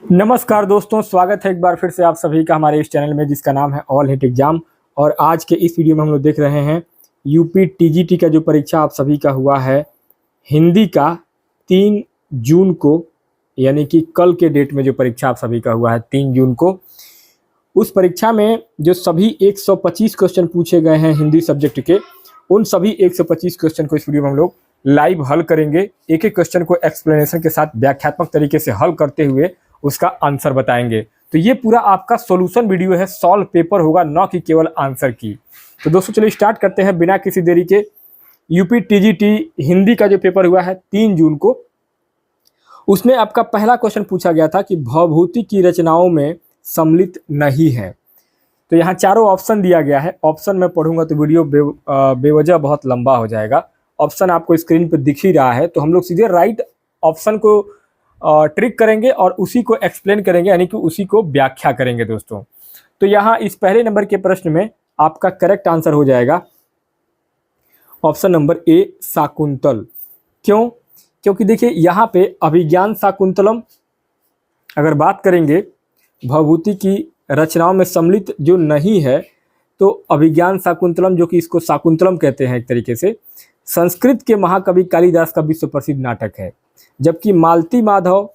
नमस्कार दोस्तों, स्वागत है एक बार फिर से आप सभी का हमारे इस चैनल में जिसका नाम है ऑल हिट एग्जाम। और आज के इस वीडियो में हम लोग देख रहे हैं यूपी टीजीटी का जो परीक्षा आप सभी का हुआ है हिंदी का 3 जून को, यानी कि कल के डेट में जो परीक्षा आप सभी का हुआ है 3 जून को, उस परीक्षा में जो सभी 125 क्वेश्चन पूछे गए हैं हिंदी सब्जेक्ट के, उन सभी 125 क्वेश्चन को इस वीडियो में हम लोग लाइव हल करेंगे। एक एक क्वेश्चन को एक्सप्लेनेशन के साथ व्याख्यात्मक तरीके से हल करते हुए उसका आंसर बताएंगे। तो ये पूरा आपका सॉल्यूशन वीडियो है, सॉल्व पेपर होगा, न कि केवल आंसर की। तो दोस्तों चलिए स्टार्ट करते हैं बिना किसी देरी के। यूपी टीजीटी हिंदी का जो पेपर हुआ है 3 जून को, उसमें आपका पहला क्वेश्चन पूछा गया था कि भवभूति की रचनाओं में सम्मिलित नहीं है। तो यहाँ चारों ऑप्शन दिया गया है। ऑप्शन में पढ़ूंगा तो वीडियो बेवजह बहुत लंबा हो जाएगा। ऑप्शन आपको स्क्रीन पर दिख ही रहा है, तो हम लोग सीधे राइट ऑप्शन को ट्रिक करेंगे और उसी को एक्सप्लेन करेंगे, यानी कि उसी को व्याख्या करेंगे दोस्तों। तो यहाँ इस पहले नंबर के प्रश्न में आपका करेक्ट आंसर हो जाएगा ऑप्शन नंबर ए, शाकुंतल। क्यों? क्योंकि देखिए यहाँ पे अभिज्ञान शाकुंतलम अगर बात करेंगे, भवभूति की रचनाओं में सम्मिलित जो नहीं है, तो अभिज्ञान शाकुंतलम, जो कि इसको शाकुंतलम कहते हैं एक तरीके से, संस्कृत के महाकवि कालिदास का विश्व प्रसिद्ध नाटक है। जबकि मालती माधव,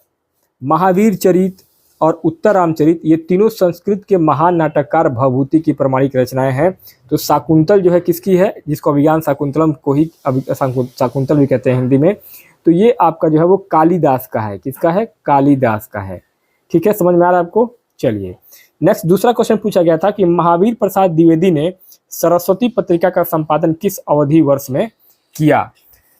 महावीर चरित और उत्तर रामचरित, ये तीनों संस्कृत के महान नाटककार भवभूति की प्रमाणिक रचनाएं हैं। तो शाकुंतल जो है किसकी है, जिसको अभिज्ञान शाकुंतलम को ही शाकुंतल भी कहते हैं हिंदी में, तो ये आपका जो है वो कालिदास का है। किसका है? कालिदास का है। ठीक है, समझ में आ रहा है आपको? चलिए नेक्स्ट दूसरा क्वेश्चन पूछा गया था कि महावीर प्रसाद द्विवेदी ने सरस्वती पत्रिका का संपादन किस अवधि वर्ष में किया।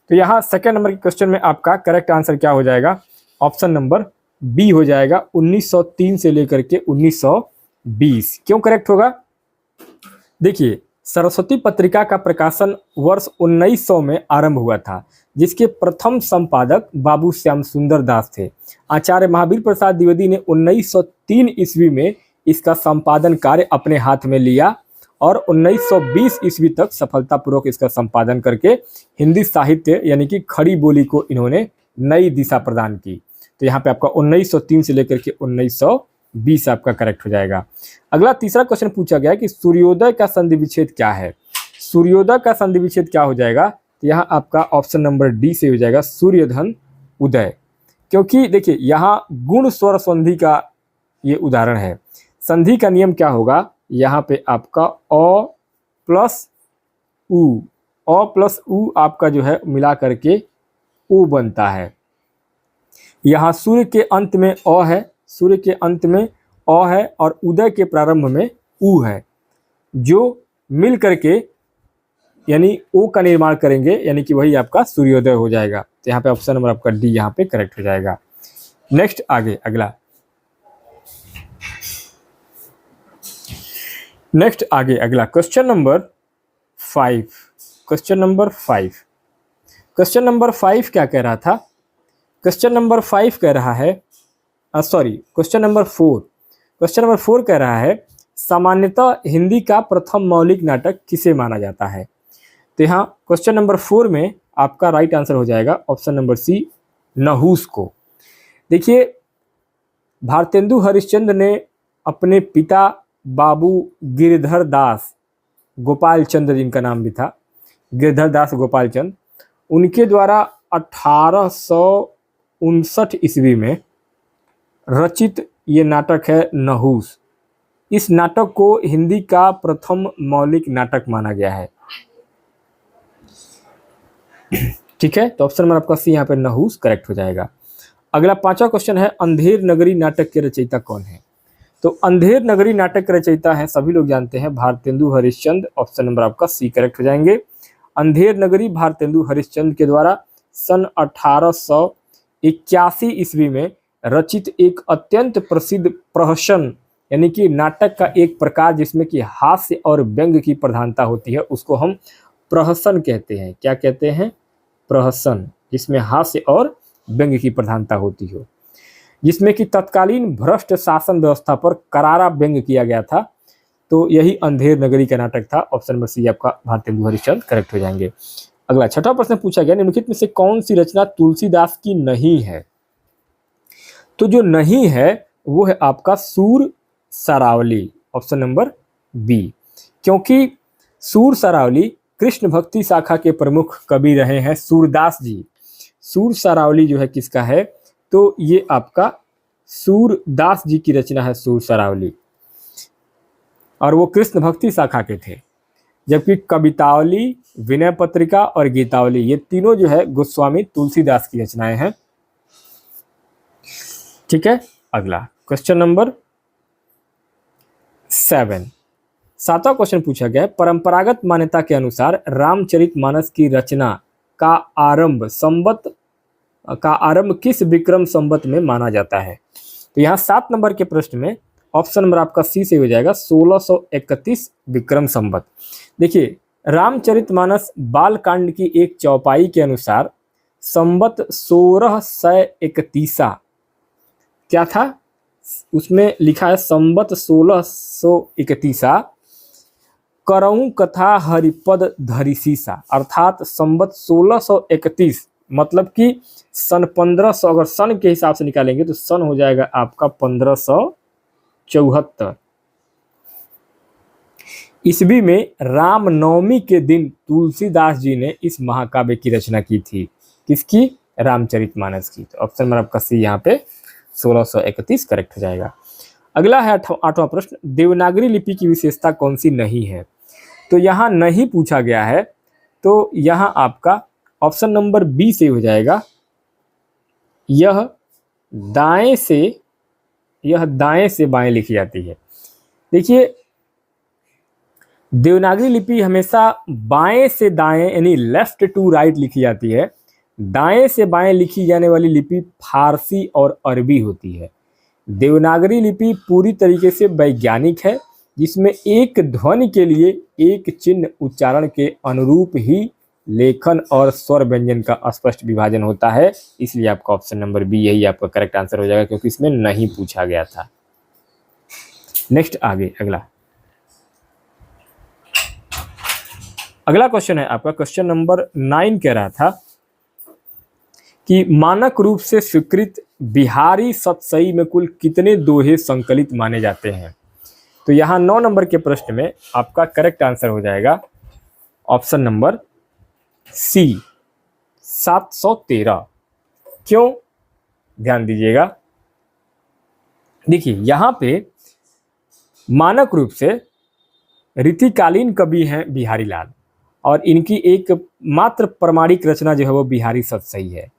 तो यहाँ सेकंड नंबर के क्वेश्चन में आपका करेक्ट आंसर क्या हो जाएगा? ऑप्शन नंबर बी हो जाएगा, 1903 से लेकर के 1920। क्यों करेक्ट होगा? देखिए, सरस्वती पत्रिका का प्रकाशन वर्ष 1900 में आरंभ हुआ था, जिसके प्रथम संपादक बाबू श्याम सुंदर दास थे। आचार्य महावीर प्रसाद द्विवेदी ने 1903 ईस्वी में इसका संपादन कार्य अपने हाथ में लिया और 1920 ईस्वी तक सफलतापूर्वक इसका संपादन करके हिंदी साहित्य यानी कि खड़ी बोली को इन्होंने नई दिशा प्रदान की। तो यहाँ पे आपका 1903 से लेकर के 1920 आपका करेक्ट हो जाएगा। अगला तीसरा क्वेश्चन पूछा गया कि सूर्योदय का संधि विच्छेद क्या है। सूर्योदय का संधि विच्छेद क्या हो जाएगा? तो यहाँ आपका ऑप्शन नंबर डी से हो जाएगा, सूर्यधन उदय। क्योंकि देखिए यहाँ गुण स्वर संधि का ये उदाहरण है। संधि का नियम क्या होगा? यहाँ पे आपका अ प्लस उ आपका जो है मिला करके उ बनता है। यहाँ सूर्य के अंत में अ है, सूर्य के अंत में अ है और उदय के प्रारंभ में उ है, जो मिल करके यानी ओ का निर्माण करेंगे, यानी कि वही आपका सूर्योदय हो जाएगा। तो यहाँ पे ऑप्शन नंबर आपका डी यहाँ पे करेक्ट हो जाएगा। नेक्स्ट आगे अगला क्वेश्चन नंबर 5। क्वेश्चन नंबर 5 क्या कह रहा था? क्वेश्चन नंबर 5 कह रहा है क्वेश्चन नंबर 4 कह रहा है सामान्यतः हिंदी का प्रथम मौलिक नाटक किसे माना जाता है। तो यहाँ क्वेश्चन नंबर 4 में आपका राइट आंसर हो जाएगा ऑप्शन नंबर सी, नहुस को। देखिए, भारतेंदु हरिश्चंद्र ने अपने पिता बाबू गिरधर दास गोपाल चंद्र, जिनका नाम भी था गिरधर दास गोपाल चंद्र, उनके द्वारा 1859 ईस्वी में रचित ये नाटक है नहुस। इस नाटक को हिंदी का प्रथम मौलिक नाटक माना गया है। ठीक है, तो ऑप्शन नंबर आपका सी यहाँ पे नहुस करेक्ट हो जाएगा। अगला 5वां क्वेश्चन है, अंधेर नगरी नाटक के रचयिता कौन है। तो अंधेर नगरी नाटक के रचयिता है, सभी लोग जानते हैं, भारतेंदु हरिश्चंद्र। ऑप्शन नंबर आपका सी करेक्ट हो जाएंगे। अंधेर नगरी भारतेंदु हरिश्चंद्र के द्वारा सन 1881 ईस्वी में रचित एक अत्यंत प्रसिद्ध प्रहसन, यानी कि नाटक का एक प्रकार जिसमें कि हास्य और व्यंग की प्रधानता होती है, उसको हम प्रहसन कहते हैं। क्या कहते हैं? प्रहसन, जिसमें हास्य और व्यंग की प्रधानता होती हो, जिसमें कि तत्कालीन भ्रष्ट शासन व्यवस्था पर करारा व्यंग किया गया था। तो यही अंधेर नगरी का नाटक था। ऑप्शन नंबर सी आपका भारतेंदु हरिश्चंद्र करेक्ट हो जाएंगे। अगला 6वां प्रश्न पूछा गया, निम्नलिखित में से कौन सी रचना तुलसीदास की नहीं है। तो जो नहीं है वो है आपका सूर सरावली, ऑप्शन नंबर बी। क्योंकि सूर सरावली कृष्ण भक्ति शाखा के प्रमुख कवि रहे हैं सूरदास जी। सूर सरावली जो है किसका है, तो ये आपका सूरदास जी की रचना है सूर सरावली, और वो कृष्ण भक्ति शाखा के थे। जबकि कवितावली, विनय पत्रिका और गीतावली ये तीनों जो है गोस्वामी तुलसीदास की रचनाएं हैं। ठीक है, अगला क्वेश्चन नंबर 7, 7वां क्वेश्चन पूछा गया है, परंपरागत मान्यता के अनुसार रामचरितमानस की रचना का आरंभ किस विक्रम संवत में माना जाता है। तो यहाँ 7 नंबर के प्रश्न में ऑप्शन नंबर आपका सी से हो जाएगा 1631 विक्रम संवत। देखिए, रामचरितमानस बालकांड की एक चौपाई के अनुसार संवत 1631 क्या था, उसमें लिखा है संवत 1631 करऊं कथा हरिपद धरिसीसा, अर्थात संवत 1631 मतलब कि सन 1500, अगर सन के हिसाब से निकालेंगे तो सन हो जाएगा आपका 1574 ईस्वी में रामनवमी के दिन तुलसीदास जी ने इस महाकाव्य की रचना की थी। किसकी, रामचरितमानस की। तो ऑप्शन नंबर आपका सी यहाँ पे 1631 करेक्ट हो जाएगा। अगला है 8वां प्रश्न, देवनागरी लिपि की विशेषता कौन सी नहीं है। तो यहाँ नहीं पूछा गया है, तो यहाँ आपका ऑप्शन नंबर बी से हो जाएगा, यह दाएं से बाएं लिखी जाती है। देखिए, देवनागरी लिपि हमेशा बाएं से दाएं यानी लेफ्ट टू राइट लिखी जाती है। दाएं से बाएं लिखी जाने वाली लिपि फारसी और अरबी होती है। देवनागरी लिपि पूरी तरीके से वैज्ञानिक है, जिसमें एक ध्वनि के लिए एक चिन्ह उच्चारण के अनुरूप ही लेखन और स्वर व्यंजन का स्पष्ट विभाजन होता है। इसलिए आपका ऑप्शन नंबर बी यही आपका करेक्ट आंसर हो जाएगा, क्योंकि इसमें नहीं पूछा गया था। नेक्स्ट आगे अगला क्वेश्चन है आपका क्वेश्चन नंबर 9 कह रहा था कि मानक रूप से स्वीकृत बिहारी सतसई में कुल कितने दोहे संकलित माने जाते हैं। तो यहाँ 9 नंबर के प्रश्न में आपका करेक्ट आंसर हो जाएगा ऑप्शन नंबर सी 713। क्यों, ध्यान दीजिएगा। देखिए, यहाँ पे मानक रूप से रीतिकालीन कवि हैं बिहारी लाल, और इनकी एक मात्र प्रमाणिक रचना जो है वो बिहारी सतसई है।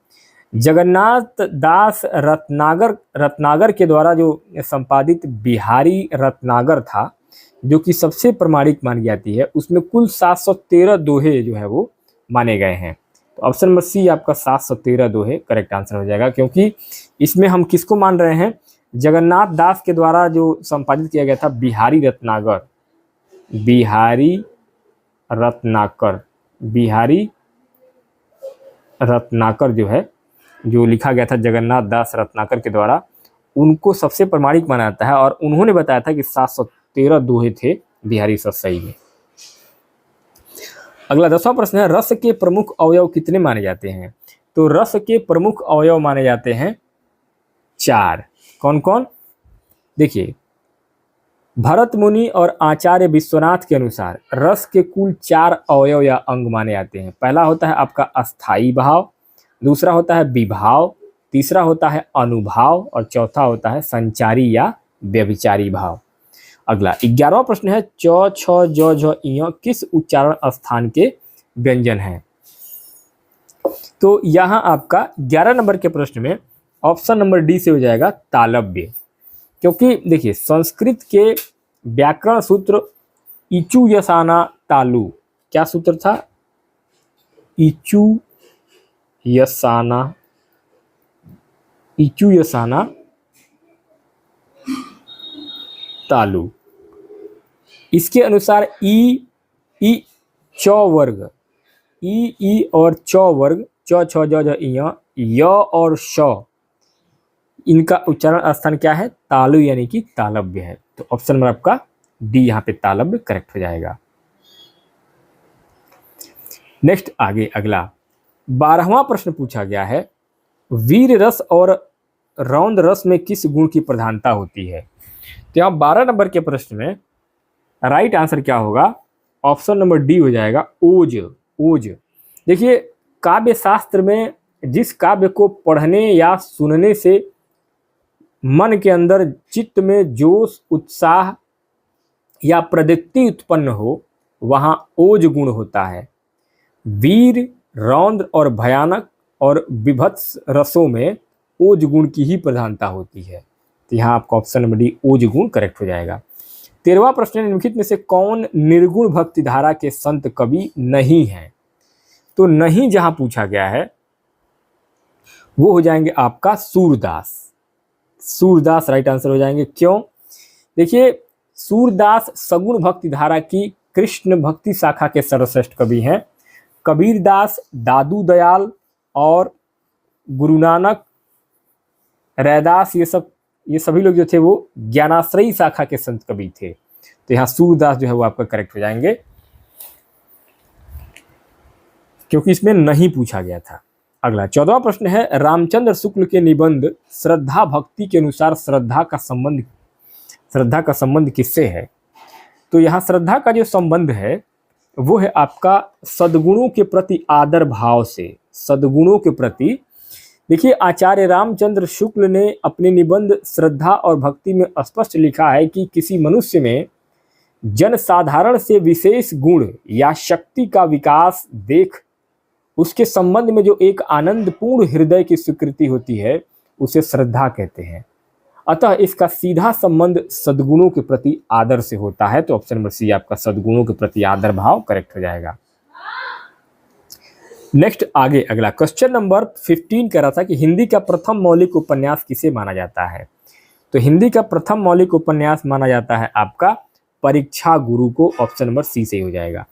जगन्नाथ दास रत्नागर के द्वारा जो संपादित बिहारी रत्नागर था, जो कि सबसे प्रमाणिक मानी जाती है, उसमें कुल 713 दोहे जो है वो माने गए हैं। तो ऑप्शन नंबर सी आपका 713 दोहे करेक्ट आंसर हो जाएगा, क्योंकि इसमें हम किसको मान रहे हैं, जगन्नाथ दास के द्वारा जो संपादित किया गया था बिहारी रत्नाकर जो है, जो लिखा गया था जगन्नाथ दास रत्नाकर के द्वारा, उनको सबसे प्रमाणिक माना जाता है, और उन्होंने बताया था कि 713 दोहे थे बिहारी सतसई में। अगला 10वां प्रश्न है, रस के प्रमुख अवयव कितने माने जाते हैं। तो रस के प्रमुख अवयव माने जाते हैं 4। कौन कौन, देखिए, भरत मुनि और आचार्य विश्वनाथ के अनुसार रस के कुल 4 अवयव या अंग माने जाते हैं। पहला होता है आपका अस्थाई भाव, दूसरा होता है विभाव, तीसरा होता है अनुभाव, और चौथा होता है संचारी या व्यभिचारी भाव। अगला 11वां प्रश्न है, च छ ज झ ञ किस उच्चारण स्थान के व्यंजन हैं। तो यहाँ आपका 11 नंबर के प्रश्न में ऑप्शन नंबर डी से हो जाएगा तालव्य। क्योंकि देखिए, संस्कृत के व्याकरण सूत्र इचु यसाना तालु, क्या सूत्र था, इचु यसाना तालु। इसके अनुसार ई च वर्ग, ई और च वर्ग, च छ ज झ ञ, य और श, इनका उच्चारण स्थान क्या है, तालु यानी कि तालव्य है। तो ऑप्शन नंबर आपका डी यहाँ पे तालव्य करेक्ट हो जाएगा। नेक्स्ट आगे अगला 12वां प्रश्न पूछा गया है, वीर रस और रौंद रस में किस गुण की प्रधानता होती है? तो यहाँ 12 नंबर के प्रश्न में राइट आंसर क्या होगा? ऑप्शन नंबर डी हो जाएगा, ओज। ओज। देखिए, काव्य शास्त्र में जिस काव्य को पढ़ने या सुनने से मन के अंदर चित्त में जोश, उत्साह या प्रदीप्ति उत्पन्न हो, वहाँ ओज गुण होता है। वीर, रौद्र और भयानक और विभत्स रसों में ओज गुण की ही प्रधानता होती है। तो यहाँ आपका ऑप्शन नंबर डी ओज गुण करेक्ट हो जाएगा। 13वां प्रश्न, निम्नलिखित में से कौन निर्गुण भक्ति धारा के संत कवि नहीं है? तो नहीं जहां पूछा गया है वो हो जाएंगे आपका सूरदास। सूरदास राइट आंसर हो जाएंगे। क्यों? देखिए, सूरदास सगुण भक्ति धारा की कृष्ण भक्ति शाखा के सर्वश्रेष्ठ कवि हैं। कबीरदास, दादू दयाल और गुरु नानक, रैदास, ये सभी लोग जो थे वो ज्ञानाश्रयी शाखा के संत कवि थे। तो यहाँ सूरदास जो है वो आपका करेक्ट हो जाएंगे, क्योंकि इसमें नहीं पूछा गया था। अगला 14वां प्रश्न है, रामचंद्र शुक्ल के निबंध श्रद्धा भक्ति के अनुसार श्रद्धा का संबंध किससे है? तो यहाँ श्रद्धा का जो संबंध है वो है आपका सद्गुणों के प्रति आदर भाव से। सद्गुणों के प्रति, देखिए, आचार्य रामचंद्र शुक्ल ने अपने निबंध श्रद्धा और भक्ति में स्पष्ट लिखा है कि किसी मनुष्य में जनसाधारण से विशेष गुण या शक्ति का विकास देख उसके संबंध में जो एक आनंदपूर्ण हृदय की स्वीकृति होती है उसे श्रद्धा कहते हैं। अतः इसका सीधा संबंध सद्गुणों के प्रति आदर से होता है। तो ऑप्शन नंबर सी आपका सद्गुणों के प्रति आदर भाव करेक्ट हो जाएगा। नेक्स्ट आगे अगला क्वेश्चन नंबर 15 कह रहा था कि हिंदी का प्रथम मौलिक उपन्यास किसे माना जाता है? तो हिंदी का प्रथम मौलिक उपन्यास माना जाता है आपका परीक्षा गुरु को। ऑप्शन नंबर सी से हो जाएगा।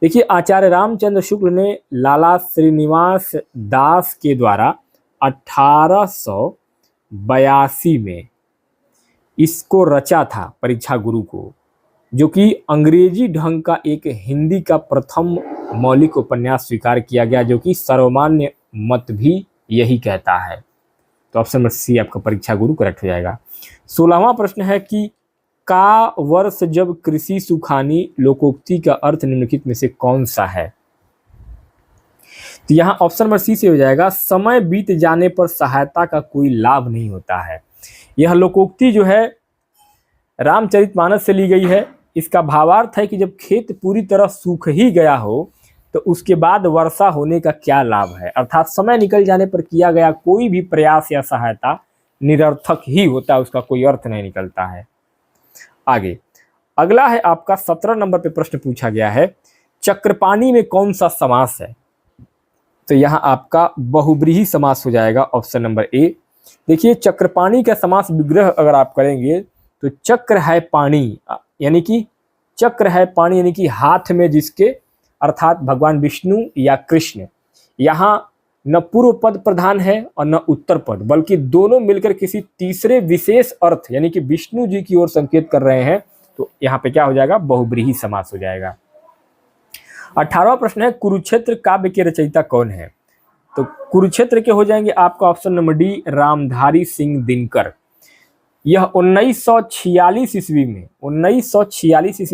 देखिए, आचार्य रामचंद्र शुक्ल ने लाला श्रीनिवास दास के द्वारा 1882 में इसको रचा था, परीक्षा गुरु को, जो कि अंग्रेजी ढंग का एक हिंदी का प्रथम मौलिक उपन्यास स्वीकार किया गया, जो कि सर्वमान्य मत भी यही कहता है। तो ऑप्शन नंबर सी आपका परीक्षा गुरु करेक्ट हो जाएगा। 16वां प्रश्न है कि का वर्ष जब कृषि सुखानी लोकोक्ति का अर्थ निम्नलिखित में से कौन सा है? तो यहाँ ऑप्शन नंबर सी से हो जाएगा, समय बीत जाने पर सहायता का कोई लाभ नहीं होता है। यह लोकोक्ति जो है रामचरितमानस से ली गई है। इसका भावार्थ है कि जब खेत पूरी तरह सूख ही गया हो तो उसके बाद वर्षा होने का क्या लाभ है। अर्थात समय निकल जाने पर किया गया कोई भी प्रयास या सहायता निरर्थक ही होता है, उसका कोई अर्थ नहीं निकलता है। आगे अगला है आपका 17 नंबर पे प्रश्न पूछा गया है, चक्रपाणी में कौन सा समास है? तो यहाँ आपका बहुब्रीहि समास हो जाएगा, ऑप्शन नंबर ए। देखिए, चक्रपाणी का समास विग्रह अगर आप करेंगे तो चक्र है पाणी, यानी कि चक्र है पाणी यानी कि हाथ में जिसके, अर्थात भगवान विष्णु या कृष्ण। यहाँ न पूर्व पद प्रधान है और न उत्तर पद, बल्कि दोनों मिलकर किसी तीसरे विशेष अर्थ यानी कि विष्णु जी की ओर संकेत कर रहे हैं। तो यहाँ पे क्या हो जाएगा? बहुब्रीहि समास हो जाएगा। 18वां प्रश्न है, कुरुक्षेत्र काव्य के रचयिता कौन है? तो कुरुक्षेत्र के हो जाएंगे आपका option number D, Ramdhari Singh Dinkar. यह 1946 ईस्वी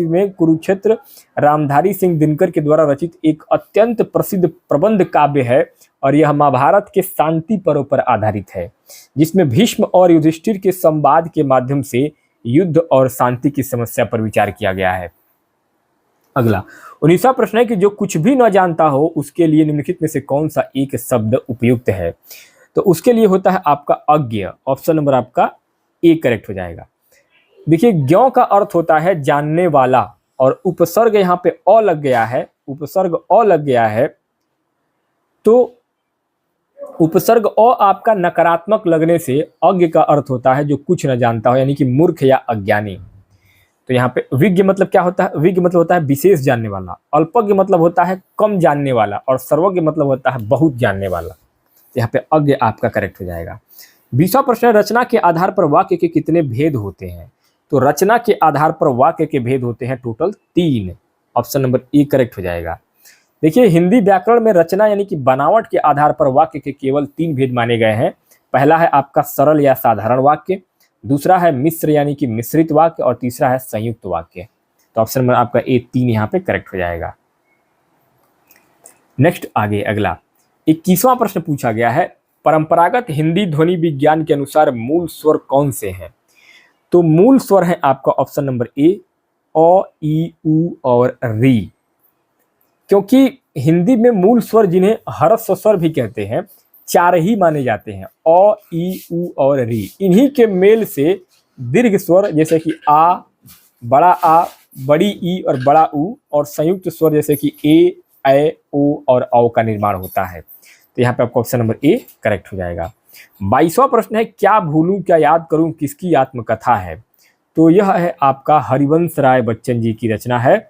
में कुरुक्षेत्र रामधारी सिंह दिनकर के द्वारा रचित एक अत्यंत प्रसिद्ध प्रबंध काव्य है और यह महाभारत के शांति पर्व पर आधारित है, जिसमें भीष्म और युधिष्ठिर के संवाद के माध्यम से युद्ध और शांति की समस्या पर विचार किया गया है। अगला 19वां प्रश्न है कि जो कुछ भी न जानता हो उसके लिए निम्नलिखित में से कौन सा एक शब्द उपयुक्त है? तो उसके लिए होता है आपका अज्ञ। ऑप्शन नंबर आपका ए करेक्ट हो जाएगा। देखिए, ज्ञ का अर्थ होता है जानने वाला और उपसर्ग यहाँ पे अ लग गया है, उपसर्ग अ लग गया है, तो उपसर्ग अ आपका नकारात्मक लगने से अज्ञ का अर्थ होता है जो कुछ न जानता हो, यानी कि मूर्ख या अज्ञानी। तो यहाँ पे विज्ञ मतलब क्या होता है? विज्ञ मतलब होता है विशेष जानने वाला, अल्पज्ञ मतलब होता है कम जानने वाला और सर्वज्ञ मतलब होता है बहुत जानने वाला। तो यहाँ पे अज्ञ आपका करेक्ट हो जाएगा। 20वां प्रश्न, रचना के आधार पर वाक्य के कितने भेद होते हैं? तो रचना के आधार पर वाक्य के भेद होते हैं total 3। Option number A correct हो जाएगा। देखिए, हिंदी व्याकरण में रचना यानी कि बनावट के आधार पर वाक्य के केवल 3 भेद माने गए हैं। पहला है आपका सरल या साधारण वाक्य, दूसरा है मिश्र यानी कि मिश्रित वाक्य, और तीसरा है संयुक्त वाक्य। तो ऑप्शन नंबर आपका ए 3 यहाँ पे करेक्ट हो जाएगा। नेक्स्ट आगे अगला 21वां प्रश्न पूछा गया है, परंपरागत हिंदी ध्वनि विज्ञान के अनुसार मूल स्वर कौन से हैं? तो मूल स्वर है आपका ऑप्शन नंबर ए अ, ई, उ और री। क्योंकि हिंदी में मूल स्वर जिन्हें ह्रस्व स्वर भी कहते हैं 4 ही माने जाते हैं, अ, ई, उ और री। इन्हीं के मेल से दीर्घ स्वर जैसे कि आ, बड़ा आ, बड़ी ई और बड़ा उ, और संयुक्त स्वर जैसे कि ए, ऐ, ओ और औ का निर्माण होता है। तो यहाँ पे आपका ऑप्शन नंबर ए करेक्ट हो जाएगा। 22वां प्रश्न है, क्या भूलूं क्या याद करूं किसकी आत्मकथा है? तो यह है आपका हरिवंश राय बच्चन जी की रचना है।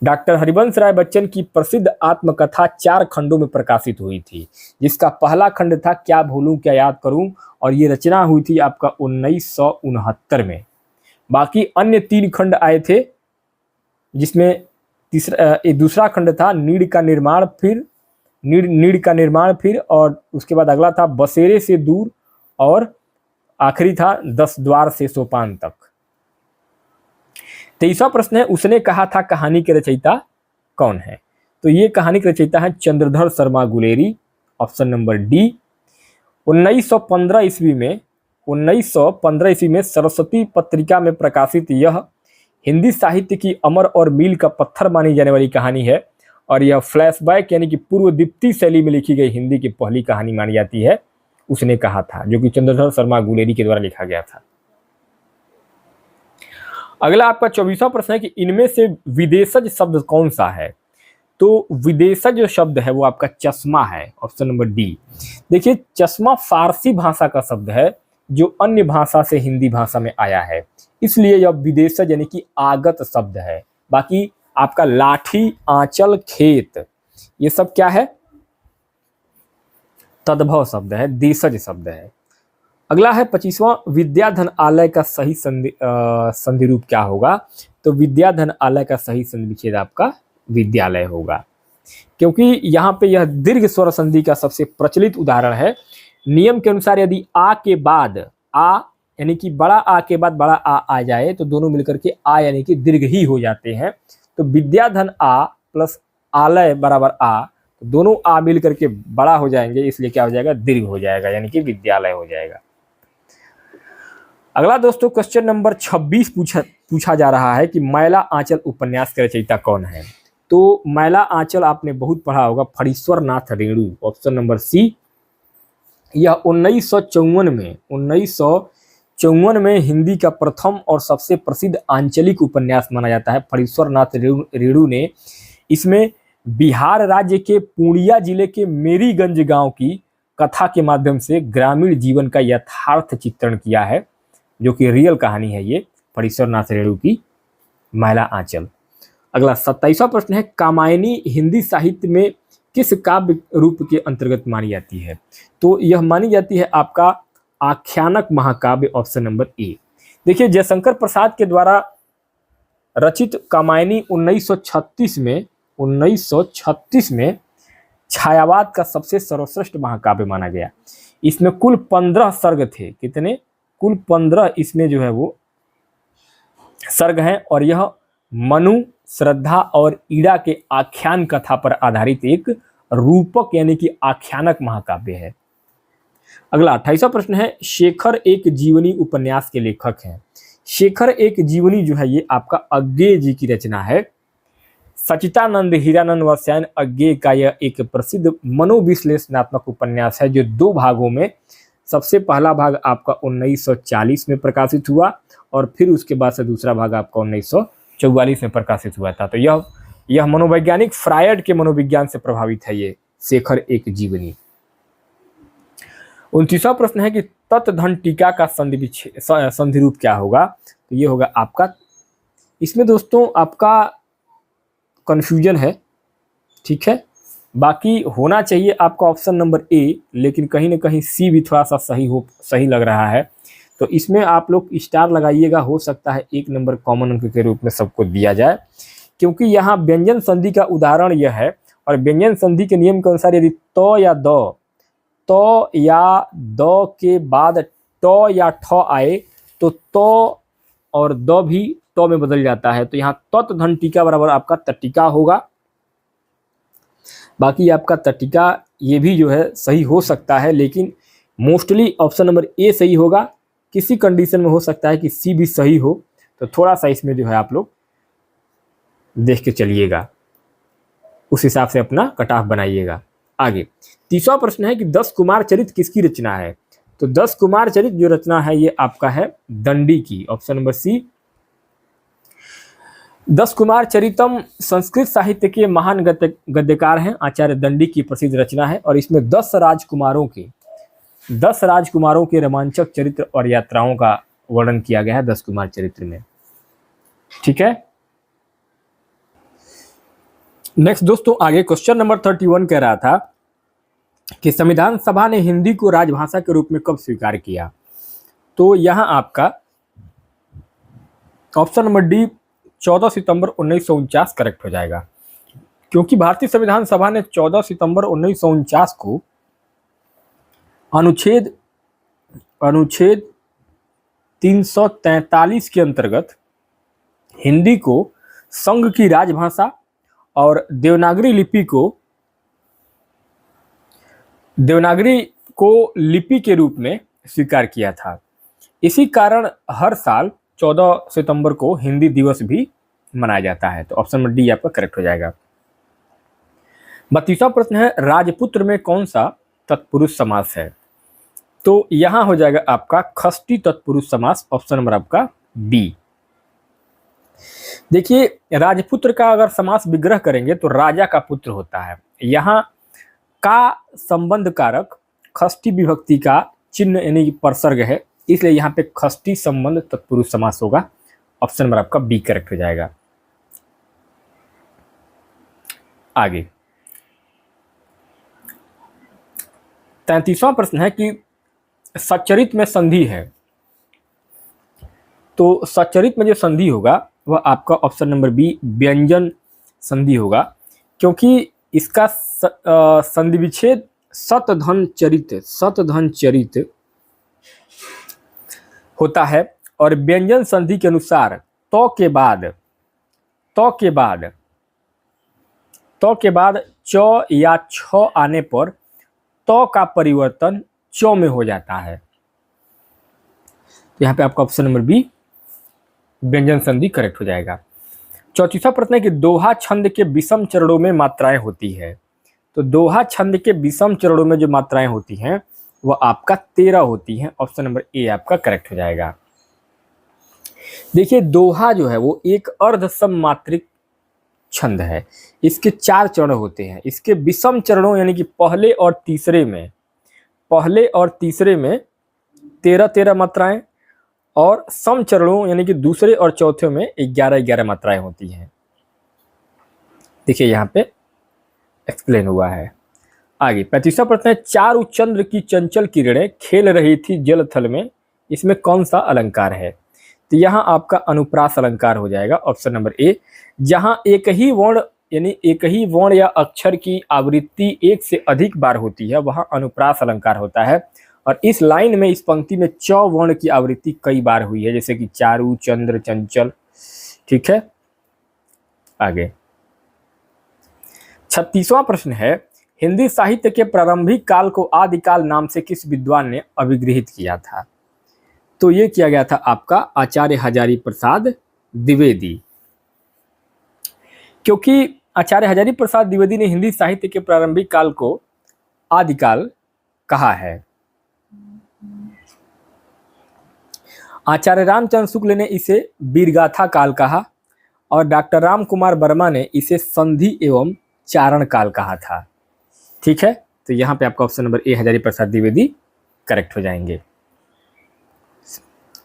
डॉक्टर हरिवंश राय बच्चन की प्रसिद्ध आत्मकथा 4 खंडों में प्रकाशित हुई थी, जिसका पहला खंड था क्या भूलूं क्या याद करूं, और ये रचना हुई थी आपका 1969 में। बाकी अन्य 3 खंड आए थे, जिसमें दूसरा खंड था नीड़ का निर्माण, फिर नीड़ का निर्माण, फिर और उसके बाद अगला था बसेरे से दूर, और आखिरी था 10 द्वार से सोपान तक। 23वां प्रश्न है, उसने कहा था कहानी के रचयिता कौन है? तो ये कहानी के रचयिता है Chandradhar Sharma Guleri, option number D. 1915 ईस्वी में सरस्वती पत्रिका में प्रकाशित यह हिंदी साहित्य की अमर और मील का पत्थर मानी जाने वाली कहानी है, और यह फ्लैशबैक यानी कि पूर्व दीप्ति शैली में लिखी गई हिंदी की पहली कहानी मानी जाती है। उसने कहा था, जो कि चंद्रधर शर्मा गुलेरी के द्वारा लिखा गया था। अगला आपका 24वां प्रश्न है कि इनमें से विदेशज शब्द कौन सा है? तो विदेशज जो शब्द है वो आपका चश्मा है, ऑप्शन नंबर डी। देखिए, चश्मा फारसी भाषा का शब्द है जो अन्य भाषा से हिंदी भाषा में आया है, इसलिए यह विदेशज यानी कि आगत शब्द है। बाकी आपका लाठी, आंचल, खेत, ये सब क्या है? तद्भव शब्द है, देशज शब्द है। अगला है 25वां, विद्याधन आलय का सही संधि रूप क्या होगा? तो विद्याधन आलय का सही संधि विच्छेद आपका विद्यालय होगा, क्योंकि यहाँ पे यह दीर्घ स्वर संधि का सबसे प्रचलित उदाहरण है। नियम के अनुसार यदि आ के बाद आ यानी कि बड़ा आ के बाद बड़ा आ जाए तो दोनों मिलकर के आ यानी कि दीर्घ ही हो जाते हैं। तो विद्याधन आ प्लस आलय बराबर आ, तो दोनों आ मिल करके बड़ा हो जाएंगे, इसलिए क्या हो जाएगा? दीर्घ हो जाएगा, यानी कि विद्यालय हो जाएगा। अगला दोस्तों क्वेश्चन नंबर 26 पूछा जा रहा है कि मैला आंचल उपन्यास के रचयिता कौन है? तो मैला आंचल आपने बहुत पढ़ा होगा, फणीश्वर नाथ रेणु, ऑप्शन नंबर सी। यह 1954 में हिंदी का प्रथम और सबसे प्रसिद्ध आंचलिक उपन्यास माना जाता है। फणीश्वर नाथ रेणु ने इसमें बिहार राज्य के पूर्णिया जिले के मेरीगंज गांव की कथा के माध्यम से ग्रामीण जीवन का यथार्थ चित्रण किया है, जो कि रियल कहानी है ये फणीश्वर नाथ रेणु की मैला आंचल। अगला 27वां प्रश्न है, कामायनी हिंदी साहित्य में किस काव्य रूप के अंतर्गत मानी जाती है? तो यह मानी जाती है आपका आख्यानक महाकाव्य, ऑप्शन नंबर ए। देखिए, जयशंकर प्रसाद के द्वारा रचित कामायनी 1936 में छायावाद का सबसे सर्वश्रेष्ठ महाकाव्य माना गया। इसमें कुल 15 सर्ग थे। कितने? कुल 15 इसमें जो है वो सर्ग हैं, और यह मनु, श्रद्धा और ईड़ा के आख्यान कथा पर आधारित एक रूपक यानी कि आख्यानक महाकाव्य है। अगला 28वां प्रश्न है, शेखर एक जीवनी उपन्यास के लेखक हैं। शेखर एक जीवनी जो है ये आपका अज्ञेय जी की रचना है। सचितानंद हीरानंद वर्षायन अज्ञेय का यह एक प्रसिद्ध मनोविश्लेषणात्मक उपन्यास है, जो 2 भागों में, सबसे पहला भाग आपका 1940 में प्रकाशित हुआ, और फिर उसके बाद से दूसरा भाग आपका 1944 में प्रकाशित हुआ था। तो यह मनोवैज्ञानिक फ्रायड के मनोविज्ञान से प्रभावित है, ये शेखर एक जीवनी। 29वां प्रश्न है कि तत्धन टीका का संधि रूप क्या होगा? तो ये होगा आपका, इसमें दोस्तों आपका कंफ्यूजन है, ठीक है। बाकी होना चाहिए आपका ऑप्शन नंबर ए, लेकिन कहीं ना कहीं सी भी थोड़ा सा सही लग रहा है। तो इसमें आप लोग स्टार लगाइएगा, हो सकता है 1 नंबर कॉमन अंक के रूप में सबको दिया जाए, क्योंकि यहाँ व्यंजन संधि का उदाहरण यह है, और व्यंजन संधि के नियम के अनुसार यदि त या द तो या दो के बाद ट या ठ आए तो तो और द भी तो में बदल जाता है, तो यहाँ तत् धन टीका बराबर आपका तटिका होगा। बाकी आपका तटिका ये भी जो है सही हो सकता है, लेकिन मोस्टली ऑप्शन नंबर ए सही होगा। किसी कंडीशन में हो सकता है कि सी भी सही हो, तो थोड़ा सा इसमें जो है आप लोग देख के चलिएगा, उस हिसाब से अपना कट ऑफ बनाइएगा। आगे तीसरा प्रश्न है कि 10 कुमार चरित किसकी रचना है? तो 10 कुमार चरित जो रचना है ये आपका है दंडी की, option number C. 10 Kumar Charitam Sanskrit साहित्य के महान गद्यकार हैं आचार्य दंडी की प्रसिद्ध रचना है, और इसमें 10 राजकुमारों के रोमांचक चरित्र और यात्राओं का वर्णन किया गया है 10 कुमार चरित्र में। ठीक है, नेक्स्ट दोस्तों आगे क्वेश्चन नंबर 31 कह रहा था कि संविधान सभा ने हिंदी को राजभाषा के रूप में कब स्वीकार किया? तो यहां आपका ऑप्शन नंबर डी 14 सितंबर 1949 करेक्ट हो जाएगा, क्योंकि भारतीय संविधान सभा ने 14 सितंबर 1949 को अनुच्छेद 343 के अंतर्गत हिंदी को संघ की राजभाषा और देवनागरी को लिपि के रूप में स्वीकार किया था। इसी कारण हर साल 14 सितंबर को हिंदी दिवस भी मनाया जाता है, तो ऑप्शन नंबर डी आपका करेक्ट हो जाएगा। 32वां प्रश्न है राजपुत्र में कौन सा तत्पुरुष समास है? तो यहां हो जाएगा आपका खष्टी तत्पुरुष समास, ऑप्शन नंबर आपका बी। देखिए राजपुत्र का अगर समास विग्रह करेंगे तो राजा का पुत्र होता है, यहाँ का संबंध कारक खष्टी विभक्ति का चिन्ह यानी परसर्ग है, इसलिए यहाँ पे खष्टी संबंध तत्पुरुष समास होगा, ऑप्शन नंबर आपका बी करेक्ट हो जाएगा। आगे 33वां प्रश्न है कि सच्चरित में संधि है, तो सच्चरित में जो संधि होगा वह आपका ऑप्शन नंबर बी व्यंजन संधि होगा, क्योंकि इसका संधि विच्छेद सतधन चरित होता है, और व्यंजन संधि के अनुसार तो के बाद च या छ आने पर तो का परिवर्तन चौ में हो जाता है, तो यहाँ पे आपका ऑप्शन नंबर बी व्यंजन संधि करेक्ट हो जाएगा। 34वां प्रश्न है कि दोहा छंद के विषम चरणों में मात्राएं होती है, तो दोहा छंद के विषम चरणों में जो मात्राएं होती हैं वह आपका 13 होती हैं, ऑप्शन नंबर ए आपका करेक्ट हो जाएगा। देखिए दोहा जो है वो एक अर्ध सममात्रिक छंद है, इसके 4 चरण होते हैं। इसके विषम चरणों यानी कि पहले और तीसरे में 13 मात्राएं, और सम चरणों यानी कि दूसरे और चौथे में 11 मात्राएं होती हैं। देखिए यहाँ पे एक्सप्लेन हुआ है। आगे 35वां प्रश्न है चारु चंद्र की चंचल किरणें खेल रही थी जल थल में, इसमें कौन सा अलंकार है? तो यहाँ आपका अनुप्रास अलंकार हो जाएगा, ऑप्शन नंबर ए। जहाँ एक ही वर्ण या अक्षर की आवृत्ति एक से अधिक बार होती है वहाँ अनुप्रास अलंकार होता है, और इस लाइन में इस पंक्ति में च वर्ण की आवृत्ति कई बार हुई है, जैसे कि चारु, चंद्र, चंचल। ठीक है, आगे 36वां प्रश्न है हिंदी साहित्य के प्रारंभिक काल को आदिकाल नाम से किस विद्वान ने अभिगृहित किया था? तो ये किया गया था आपका आचार्य हजारी प्रसाद द्विवेदी, क्योंकि आचार्य हजारी प्रसाद द्विवेदी ने हिंदी साहित्य के प्रारंभिक काल को आदिकाल कहा है। आचार्य रामचंद्र शुक्ल ने इसे वीरगाथा काल कहा, और डॉक्टर राम कुमार वर्मा ने इसे संधि एवं चारण काल कहा था। ठीक है, तो यहाँ पे आपका option number A Hazari Prasad Dwivedi correct हो जाएंगे।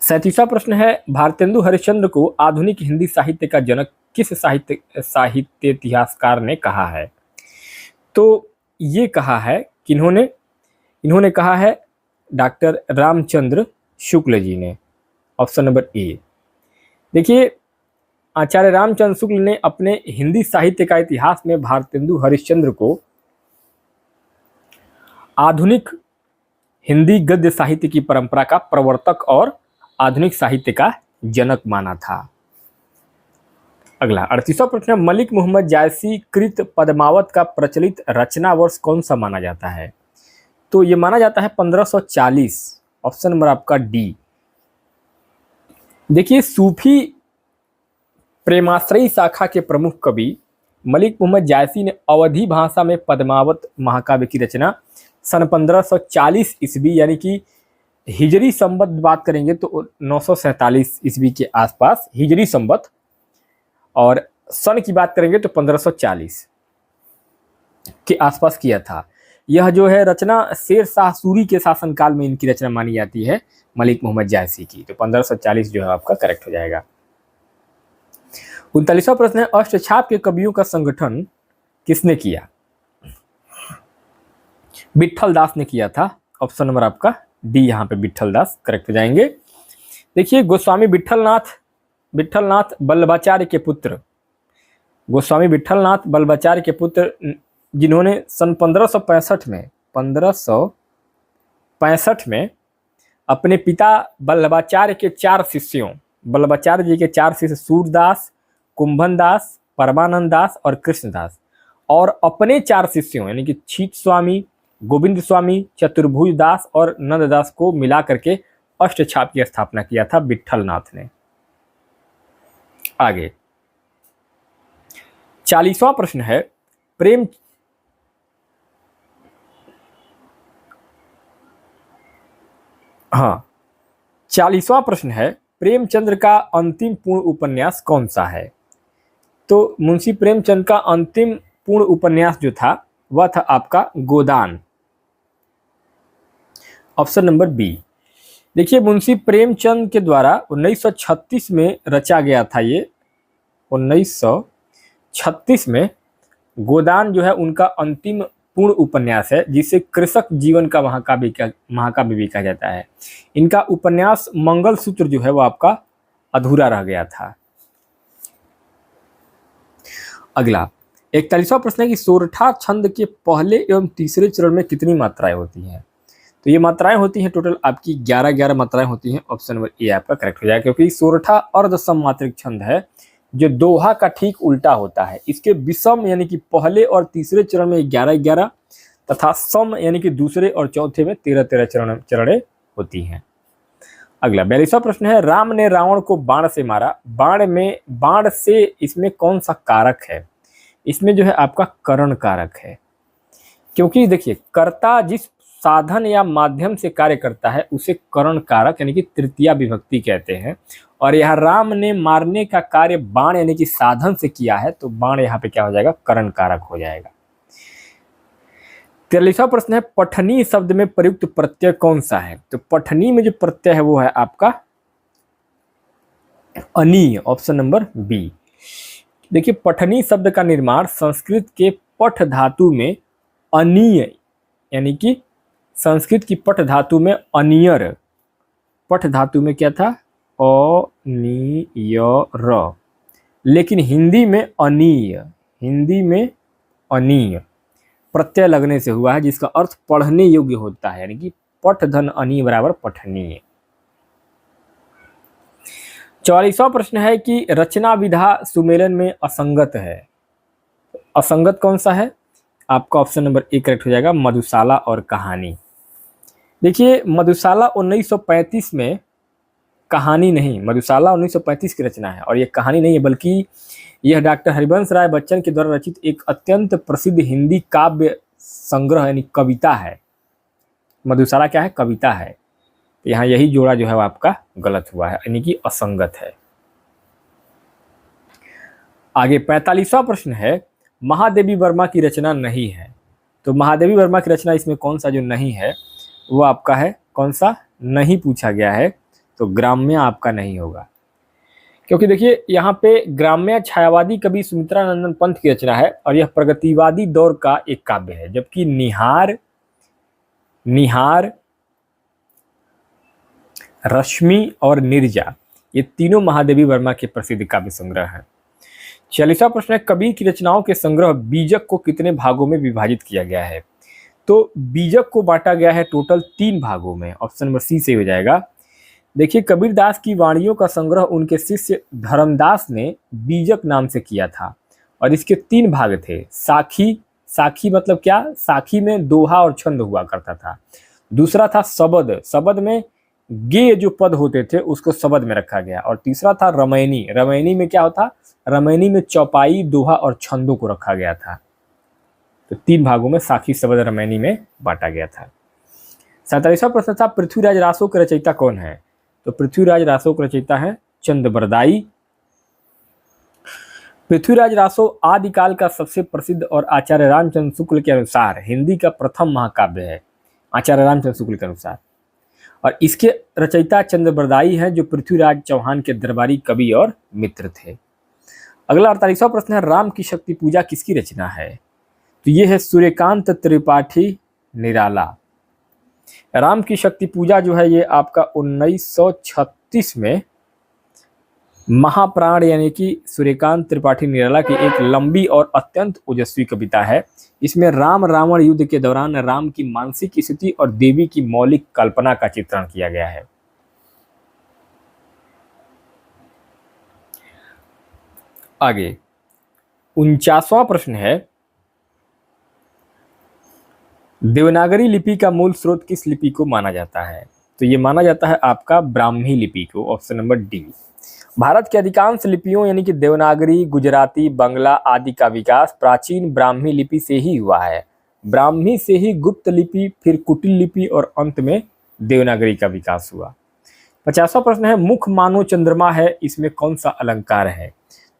37वां प्रश्न है भारतेंदु हरिश्चंद्र को आधुनिक हिंदी साहित्य का जनक किस साहित्य इतिहासकार ने कहा है? तो ये कहा है कि इन्होंने कहा है डॉक्टर रामचंद्र शुक्ल जी ने, ऑप्शन नंबर ए। देखिए आचार्य रामचंद्र शुक्ल ने अपने हिंदी साहित्य का इतिहास में भारतेंदु हरिश्चंद्र को आधुनिक हिंदी गद्य साहित्य की परंपरा का प्रवर्तक और आधुनिक साहित्य का जनक माना था। अगला 38वां प्रश्न है, मलिक मोहम्मद जायसी कृत पद्मावत का प्रचलित रचना वर्ष कौन सा माना जाता है? तो ये माना जाता है 1540। ऑप्शन नंबर आपका डी। देखिए, सूफी प्रेमाश्रयी शाखा के प्रमुख कवि मलिक मोहम्मद जायसी ने अवधी भाषा में पद्मावत महाकाव्य की रचना सन 1540 ईस्वी यानी कि हिजरी संवत बात करेंगे तो 947 ईस्वी के आसपास हिजरी संवत, और सन की बात करेंगे तो 1540 के आसपास किया था। यह जो है रचना शेर शाह सूरी के शासनकाल में इनकी रचना मानी जाती है मलिक मोहम्मद जायसी की। तो 1540 जो है आपका करेक्ट हो जाएगा। 39वां प्रश्न है, अष्टछाप के कवियों का संगठन किसने किया? विट्ठल दास ने किया था। ऑप्शन नंबर आपका डी यहाँ पे विट्ठल दास करेक्ट हो जाएंगे। देखिए, गोस्वामी विट्ठलनाथ बल्लभाचार्य के पुत्र, गोस्वामी विट्ठलनाथ बल्लभाचार्य के पुत्र, जिन्होंने सन 1565 में अपने पिता बल्लभाचार्य के 4 शिष्यों, बल्लभाचार्य जी के 4 शिष्य सूरदास, कुंभन दास, परमानंद दास और कृष्णदास, और अपने 4 शिष्यों यानी कि छीत स्वामी, गोविंद स्वामी, चतुर्भुज दास और नंददास को मिला करके अष्टछाप की स्थापना किया था विट्ठलनाथ ने। आगे 40वां प्रश्न है, 40वां प्रश्न है, प्रेमचंद्र का अंतिम पूर्ण उपन्यास कौन सा है? तो मुंशी प्रेमचंद का अंतिम पूर्ण उपन्यास जो था वह था आपका गोदान। Option number B. देखिए, मुंशी प्रेमचंद के द्वारा 1936 में रचा गया था ये, 1936 में गोदान जो है उनका अंतिम पूर्ण उपन्यास है, जिसे कृषक जीवन का महाकाव्य भी कहा जाता है। इनका उपन्यास मंगलसूत्र जो है वो आपका अधूरा रह गया था। अगला 41वां प्रश्न है कि सोरठा छंद के पहले एवं तीसरे चरण में कितनी मात्राएं होती हैं? तो ये मात्राएं होती हैं टोटल आपकी 11 मात्राएं होती हैं। ऑप्शन नंबर ए आपका करेक्ट हो जाएगा, क्योंकि सोरठा अर्ध सममात्रिक छंद है जो दोहा का ठीक उल्टा होता है। इसके विषम यानी कि पहले और तीसरे चरण में 11 तथा सम यानी कि दूसरे और चौथे में 13 चरणें होती हैं। अगला 42वां प्रश्न है, राम ने रावण को बाण से मारा, बाण से इसमें कौन सा कारक है? इसमें जो है आपका करण कारक है, क्योंकि देखिए कर्ता जिस साधन या माध्यम से कार्य करता है उसे करण कारक यानी कि तृतीया विभक्ति कहते हैं, और यह राम ने मारने का कार्य बाण यानी कि साधन से किया है, तो बाण यहाँ पे क्या हो जाएगा? करण कारक हो जाएगा। 43वां प्रश्न है, पठनी शब्द में प्रयुक्त प्रत्यय कौन सा है? तो पठनी में जो प्रत्यय है वो है आपका अनीय। Option number B. देखिए, पठनी शब्द का निर्माण संस्कृत के पठ धातु में अनीय यानी कि संस्कृत की पठ धातु में अनियर, पठ धातु में क्या था? अनियर, लेकिन हिंदी में अनीय प्रत्यय लगने से हुआ है, जिसका अर्थ पढ़ने योग्य होता है, यानी कि पठ धन अनीय बराबर पठनीय। 44वां प्रश्न है कि रचना विधा सुमेलन में असंगत है। असंगत कौन सा है? आपका ऑप्शन नंबर ए करेक्ट हो जाएगा, मधुशाला और कहानी। देखिए, मधुशाला 1935 में, कहानी नहीं। मधुशाला 1935 की रचना है और ये कहानी नहीं है, बल्कि यह डॉक्टर हरिवंश राय बच्चन के द्वारा रचित एक अत्यंत प्रसिद्ध हिंदी काव्य संग्रह यानी कविता है। मधुशाला क्या है? कविता है। यहाँ यही जोड़ा जो है वो आपका गलत हुआ है, यानी कि असंगत है। आगे 45वां प्रश्न है, महादेवी वर्मा की रचना नहीं है। तो महादेवी वर्मा की रचना इसमें कौन सा जो नहीं है वो आपका है, कौन सा नहीं पूछा गया है, तो ग्राम्य आपका नहीं होगा, क्योंकि देखिए यहाँ पे ग्राम्य छायावादी कवि सुमित्रानंदन पंत की रचना है और यह प्रगतिवादी दौर का एक काव्य है, जबकि निहार, रश्मि और नीरजा ये तीनों महादेवी वर्मा के प्रसिद्ध काव्य संग्रह हैं। 46वां प्रश्न है, कबीर की रचनाओं के संग्रह बीजक को कितने भागों में विभाजित किया गया है? तो बीजक को बांटा गया है टोटल 3 भागों में। ऑप्शन नंबर सी से हो जाएगा। देखिए, कबीरदास की वाणियों का संग्रह उनके शिष्य धर्मदास ने बीजक नाम से किया था और इसके 3 भाग थे। साखी, साखी मतलब क्या? साखी में दोहा और छंद हुआ करता था। दूसरा था शबद, शबद में गे जो पद होते थे उसको शबद में रखा गया। और तीसरा था रमैनी, रमैनी में क्या होता? रमैनी में चौपाई, दोहा और छंदों को रखा गया था। तो 3 भागों में साखी, शबद, रमैनी में बांटा गया था। 47वां प्रश्न था पृथ्वीराज रासो के रचयिता कौन है? तो पृथ्वीराज रासो के रचयिता है चंद्रबरदाई। पृथ्वीराज रासो आदिकाल का सबसे प्रसिद्ध और आचार्य रामचंद्र शुक्ल के अनुसार हिंदी का प्रथम महाकाव्य है, आचार्य रामचंद्र शुक्ल के अनुसार। और इसके रचयिता चंद्रबरदाई हैं जो पृथ्वीराज चौहान के दरबारी कवि और मित्र थे। अगला 48वां प्रश्न है राम की शक्ति पूजा किसकी रचना है? तो ये है सूर्यकांत त्रिपाठी निराला। राम की शक्ति पूजा जो है ये आपका 1936 में महाप्राण यानी कि सूर्यकांत त्रिपाठी निराला की एक लंबी और अत्यंत ओजस्वी कविता है। इसमें राम रावण युद्ध के दौरान राम की मानसिक स्थिति और देवी की मौलिक कल्पना का चित्रण किया गया है। आगे 49वां प्रश्न है देवनागरी लिपि का मूल स्रोत किस लिपि को माना जाता है? तो ये माना जाता है आपका ब्राह्मी लिपि को। Option number D. भारत की अधिकांश लिपियों यानी कि देवनागरी, गुजराती, बंगला आदि का विकास प्राचीन ब्राह्मी लिपि से ही हुआ है। ब्राह्मी से ही गुप्त लिपि, फिर कुटिल लिपि और अंत में देवनागरी का विकास हुआ। 50वां प्रश्न है मुख मानो चंद्रमा है, इसमें कौन सा अलंकार है?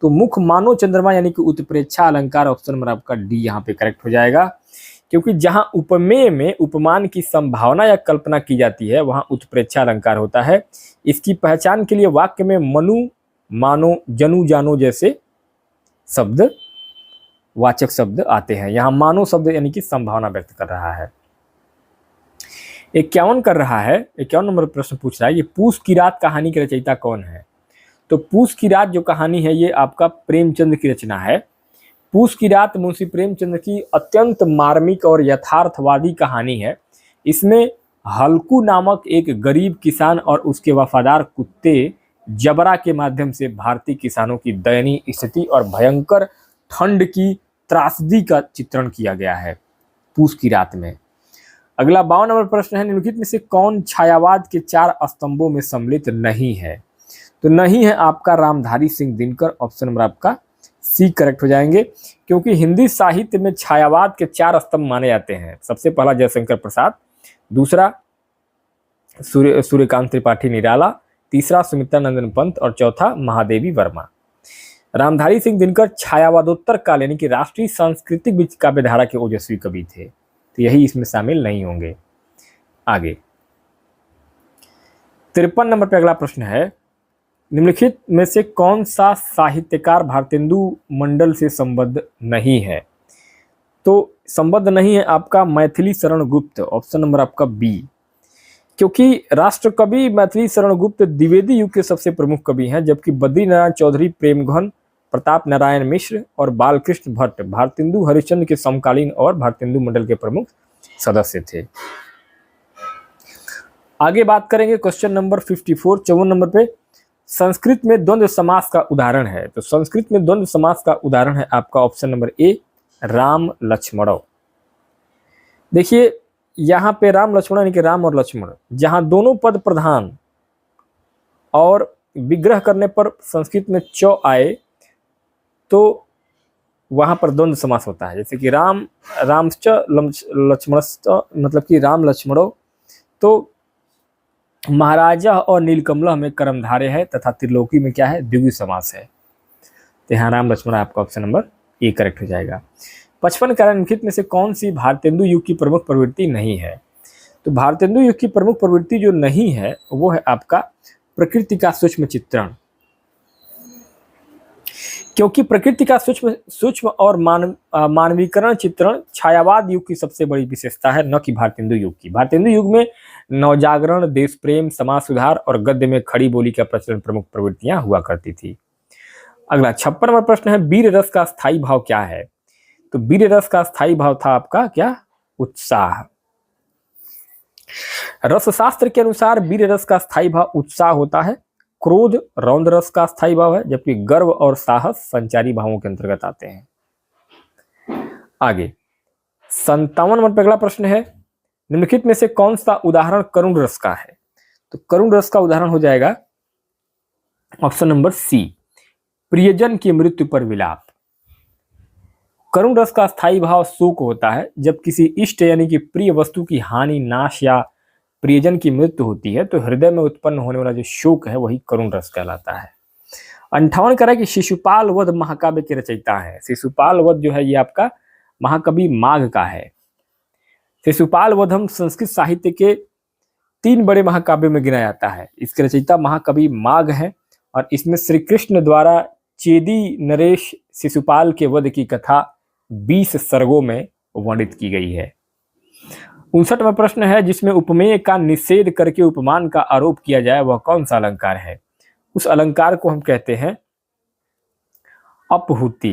तो मुख मानो चंद्रमा यानी कि उत्प्रेक्षा अलंकार। ऑप्शन नंबर आपका डी यहाँ पे करेक्ट हो जाएगा, क्योंकि जहां उपमेय में उपमान की संभावना या कल्पना की जाती है वहां उत्प्रेक्षा अलंकार होता है। इसकी पहचान के लिए वाक्य में मनु, मानो, जनु, जानो जैसे शब्द, वाचक शब्द आते हैं। यहां मानो शब्द यानी कि संभावना व्यक्त कर रहा है। 51 नंबर प्रश्न पूछ रहा है ये पूस की रात कहानी की रचयिता कौन है? तो पूस की रात जो कहानी है ये आपका प्रेमचंद की रचना है। पूस की रात मुंशी प्रेमचंद की अत्यंत मार्मिक और यथार्थवादी कहानी है। इसमें हल्कू नामक एक गरीब किसान और उसके वफादार कुत्ते जबरा के माध्यम से भारतीय किसानों की दयनीय स्थिति और भयंकर ठंड की त्रासदी का चित्रण किया गया है पूस की रात में। अगला 52 नंबर प्रश्न है निम्नलिखित में से कौन छायावाद के 4 स्तंभों में सम्मिलित नहीं है? तो नहीं है आपका रामधारी सिंह दिनकर। ऑप्शन नंबर आपका सी करेक्ट हो जाएंगे, क्योंकि हिंदी साहित्य में छायावाद के 4 स्तंभ माने जाते हैं। सबसे पहला जयशंकर प्रसाद, दूसरा सूर्यकांत त्रिपाठी निराला, तीसरा सुमित्रा नंदन पंत और चौथा महादेवी वर्मा। रामधारी सिंह दिनकर छायावादोत्तर काल यानी कि राष्ट्रीय सांस्कृतिक काव्यधारा के ओजस्वी कवि थे, तो यही इसमें शामिल नहीं होंगे। आगे 53 नंबर पे अगला प्रश्न है निम्नलिखित में से कौन सा साहित्यकार भारतेंदु मंडल से संबद्ध नहीं है? तो संबद्ध नहीं है आपका मैथिली शरण गुप्त। ऑप्शन नंबर आपका बी, क्योंकि राष्ट्रकवि मैथिली शरण गुप्त द्विवेदी युग के सबसे प्रमुख कवि हैं, जबकि बद्री नारायण चौधरी, प्रेमघन, प्रताप नारायण मिश्र और बालकृष्ण भट्ट भारतेंदु हरिश्चंद्र के समकालीन और भारतेंदु मंडल के प्रमुख सदस्य थे। आगे बात करेंगे क्वेश्चन नंबर 54, 54 नंबर पे संस्कृत में द्वंद्व समास का उदाहरण है। तो संस्कृत में द्वंद्व समास का उदाहरण है आपका ऑप्शन नंबर ए राम लक्ष्मणो। देखिए यहाँ पे राम लक्ष्मण यानी कि राम और लक्ष्मण, जहां दोनों पद प्रधान और विग्रह करने पर संस्कृत में च आए तो वहां पर द्वंद्व समास होता है। जैसे कि राम रामश्च लक्ष्मणश्च, मतलब कि राम लक्ष्मणो। तो महाराजा और नीलकमल में कर्मधारय है तथा त्रिलोकी में क्या है द्विगु समास है। तो यहाँ राम लक्ष्मण आपका ऑप्शन नंबर ए करेक्ट हो जाएगा। 55 कार्य निम्नलिखित में से कौन सी भारतेंदु युग की प्रमुख प्रवृत्ति नहीं है? तो भारतेंदु युग की प्रमुख प्रवृत्ति जो नहीं है वो है आपका प्रकृति का सूक्ष्म चित्रण, क्योंकि प्रकृति का सूक्ष्म और मानवीकरण चित्रण छायावाद युग की सबसे बड़ी विशेषता है, न कि भारतेंदु युग की। भारतेंदु युग में नवजागरण, देश प्रेम, समाज सुधार और गद्य में खड़ी बोली का प्रचलन प्रमुख प्रवृत्तियां हुआ करती थी। अगला 56 नंबर प्रश्न है वीर रस का स्थायी भाव क्या है? तो वीर रस का स्थायी भाव था आपका क्या? उत्साह। रसशास्त्र के अनुसार वीर रस का स्थायी भाव उत्साह होता है, क्रोध रौद्र रस का स्थायी भाव है, जबकि गर्व और साहस संचारी भावों के अंतर्गत आते हैं। आगे 57 नंबर पर अगला प्रश्न है, निम्नलिखित में से कौन सा उदाहरण करुण रस का है? तो करुण रस का उदाहरण हो जाएगा ऑप्शन नंबर सी, प्रियजन की मृत्यु पर विलाप। करुण रस का स्थायी भाव शोक होता है, जब किसी इष्ट यानी कि प्रिय वस्तु की हानि, नाश या प्रियजन की मृत्यु होती है तो हृदय में उत्पन्न होने वाला जो शोक है वही करुण रस कहलाता है। 58 कह रहा है कि शिशुपाल वध महाकाव्य के रचयिता है। शिशुपाल वध जो है ये आपका महाकवि माघ का है। शिशुपाल वध हम संस्कृत साहित्य के 3 बड़े महाकाव्य में गिना जाता है। इसके रचयिता महाकवि माघ है और इसमें श्री कृष्ण द्वारा चेदी नरेश शिशुपाल के वध की कथा 20 सर्गों में वर्णित की गई है। 59वां प्रश्न है, जिसमें उपमेय का निषेध करके उपमान का आरोप किया जाए वह कौन सा अलंकार है? उस अलंकार को हम कहते हैं अपहुति।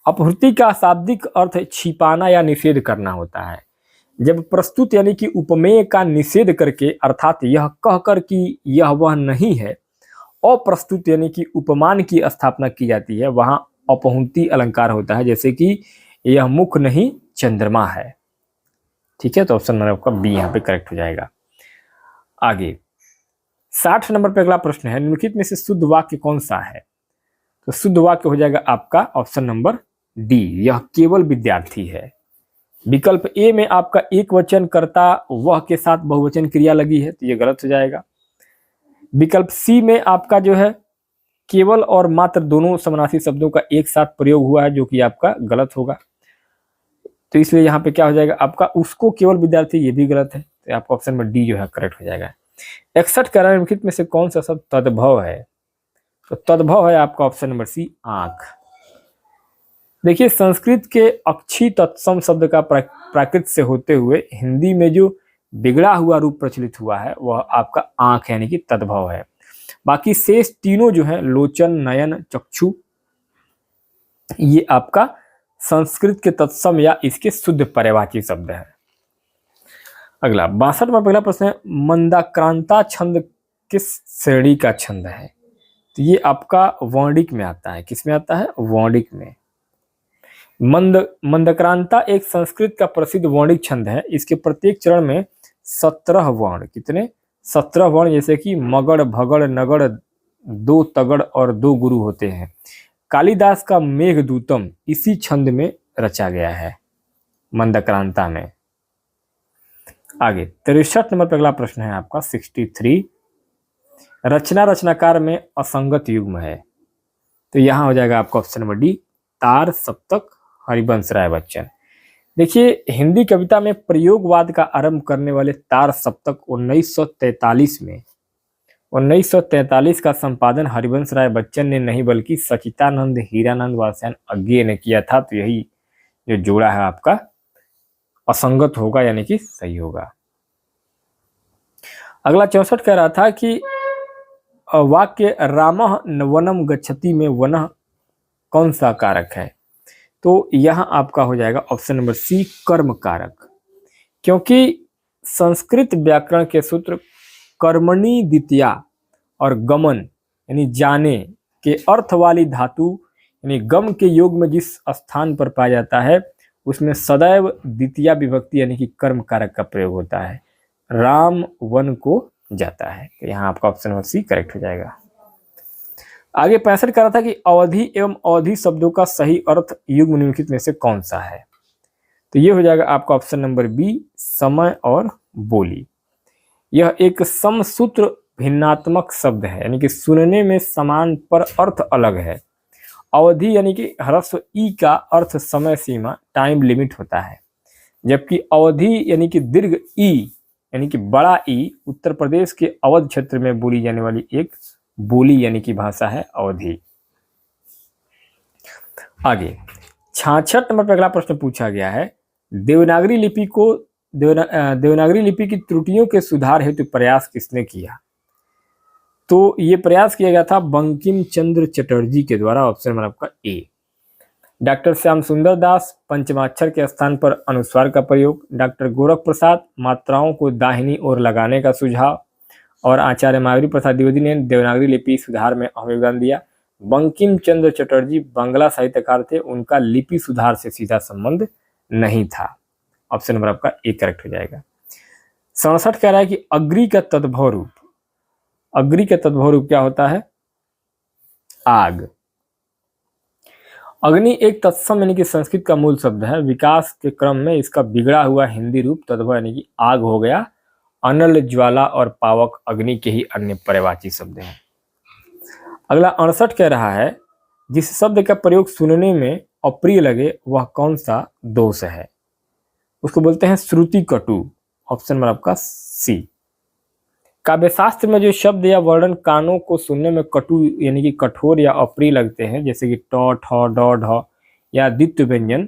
अपहुति का शाब्दिक अर्थ छिपाना या निषेध करना होता है। जब प्रस्तुत यानी कि उपमेय का निषेध करके अर्थात यह कहकर कि यह वह नहीं है, अप्रस्तुत यानी कि उपमान की स्थापना की जाती है, वहां अपहुति अलंकार होता है। जैसे कि यह मुख नहीं चंद्रमा है। ठीक है, तो ऑप्शन नंबर आपका बी यहाँ पे करेक्ट हो जाएगा। आगे 60 नंबर पे अगला प्रश्न है, निम्नलिखित में से शुद्ध वाक्य कौन सा है? तो शुद्ध वाक्य हो जाएगा आपका ऑप्शन नंबर डी, यह केवल विद्यार्थी है। विकल्प ए में आपका एक वचन कर्ता वह के साथ बहुवचन क्रिया लगी है तो ये गलत हो जाएगा। विकल्प सी में आपका जो है केवल और मात्र दोनों समानार्थी शब्दों का एक साथ प्रयोग हुआ है, जो कि आपका गलत होगा। तो इसलिए यहाँ पे क्या हो जाएगा आपका उसको केवल विद्यार्थी, ये भी गलत है। तो आपका ऑप्शन नंबर डी जो है करेक्ट हो जाएगा। 61 कह रहा है निम्नलिखित में से कौन सा शब्द तद्भव है? तो तद्भव है आपका ऑप्शन नंबर सी, आंख। देखिए संस्कृत के अक्षी तत्सम शब्द का प्राकृत से होते हुए हिंदी में जो बिगड़ा हुआ रूप प्रचलित हुआ है वह आपका आंख यानी कि तद्भव है। बाकी शेष तीनों जो है लोचन, नयन, चक्षु, ये आपका संस्कृत के तत्सम या इसके शुद्ध पर्यायवाची शब्द है। अगला 62 में पहला प्रश्न है, मंदाक्रांता छंद किस श्रेणी का छंद है? तो ये आपका वर्णिक में आता है। किस में आता है? वर्णिक में। मंदाक्रांता एक संस्कृत का प्रसिद्ध वर्णिक छंद है। इसके प्रत्येक चरण में 17 वर्ण, कितने? 17 वर्ण, जैसे कि मगड़, भगड़, नगड़, 2 तगड़ और 2 गुरु होते हैं। कालिदास का मेघदूतम इसी छंद में रचा गया है, मंदाक्रांता में। आगे 63 नंबर पर अगला प्रश्न है आपका 63, रचना रचनाकार में असंगत युग्म है। तो यहां हो जाएगा आपका ऑप्शन नंबर डी, तार, सप्तक, हरिवंश राय बच्चन। देखिए हिंदी कविता में प्रयोगवाद का आरंभ करने वाले तार सप्तक 1943 का संपादन हरिवंश राय बच्चन ने नहीं बल्कि सचितानंद हीरानंद वात्स्यायन अज्ञेय ने किया था। तो यही जो जोड़ा है आपका असंगत होगा यानी कि सही होगा। अगला 64 कह रहा था कि वाक्य रामः वनम गच्छति में वनः कौन सा कारक है? तो यहां आपका हो जाएगा ऑप्शन नंबर सी, कर्म कारक। क्योंकि संस्कृत व्याकरण के सूत्र कर्मणि द्वितीया और गमन यानी जाने के अर्थ वाली धातु यानी गम के योग में जिस स्थान पर पाया जाता है उसमें सदैव द्वितीया विभक्ति यानी कि कर्म कारक का प्रयोग होता है। राम वन को जाता है। तो यहाँ आपका ऑप्शन नंबर सी करेक्ट हो जाएगा। आगे 65 कह रहा था कि अवधि एवं अवधि शब्दों का सही अर्थ युग्म निम्नलिखित में से कौन सा है? तो ये हो जाएगा आपका ऑप्शन नंबर बी, समय और बोली। यह एक समसूत्र भिन्नात्मक शब्द है यानी कि सुनने में समान पर अर्थ अलग है। अवधि यानी कि ह्रस्व ई का अर्थ समय सीमा, टाइम लिमिट होता है, जबकि अवधि यानी कि दीर्घ ई यानी कि बड़ा ई उत्तर प्रदेश के अवध क्षेत्र में बोली जाने वाली एक बोली यानी कि भाषा है अवधि। आगे 66 नंबर पर अगला प्रश्न पूछा गया है, देवनागरी लिपि की त्रुटियों के सुधार हेतु प्रयास किसने किया? तो ये प्रयास किया गया था बंकिम चंद्र चटर्जी के द्वारा। ऑप्शन नंबर आपका ए। डॉक्टर श्याम सुंदर दास, पंचमाक्षर के स्थान पर अनुस्वार का प्रयोग। डॉक्टर गोरख प्रसाद, मात्राओं को दाहिनी ओर लगाने का सुझाव। और आचार्य महावीर प्रसाद द्विवेदी ने देवनागरी लिपि सुधार में अहम योगदान दिया। बंकिम चंद्र चटर्जी बांग्ला साहित्यकार थे, उनका लिपि सुधार से सीधा संबंध नहीं था। ऑप्शन नंबर आपका ए करेक्ट हो जाएगा। 67 कह रहा है कि अग्नि का तद्भव रूप, अग्नि का तद्भव रूप क्या होता है? आग। अग्नि एक तत्सम यानी कि संस्कृत का मूल शब्द है। विकास के क्रम में इसका बिगड़ा हुआ हिंदी रूप तद्भव यानी कि आग हो गया। अनल, ज्वाला और पावक अग्नि के ही अन्य पर्यायवाची शब्द हैं। अगला 68 कह रहा है जिस शब्द का प्रयोग सुनने में अप्रिय लगे वह कौन सा दोष है? उसको बोलते हैं श्रुति कटु। ऑप्शन नंबर आपका सी। काव्यशास्त्र में जो शब्द या वर्णन कानों को सुनने में कटु यानी कि कठोर या अप्रिय लगते हैं, जैसे कि ट, ठ, ड, ढ या द्वित्व व्यंजन,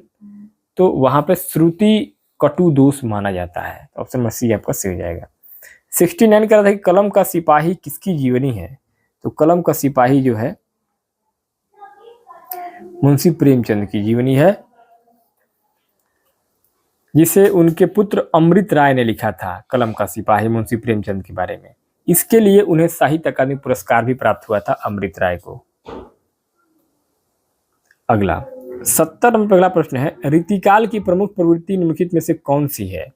तो वहां पे श्रुति कटु दोष माना जाता है। ऑप्शन नंबर सी आपका सही हो जाएगा। 69 कह रहा था कि कलम का सिपाही किसकी जीवनी है? तो कलम का सिपाही जो है मुंशी प्रेमचंद की जीवनी है, जिसे उनके पुत्र अमृत राय ने लिखा था। कलम का सिपाही मुंशी प्रेमचंद के बारे में। इसके लिए उन्हें साहित्य अकादमी पुरस्कार भी प्राप्त हुआ था अमृत राय को। अगला 70 नंबर अगला प्रश्न है रीतिकाल की प्रमुख प्रवृत्ति निम्नलिखित में से कौन सी है?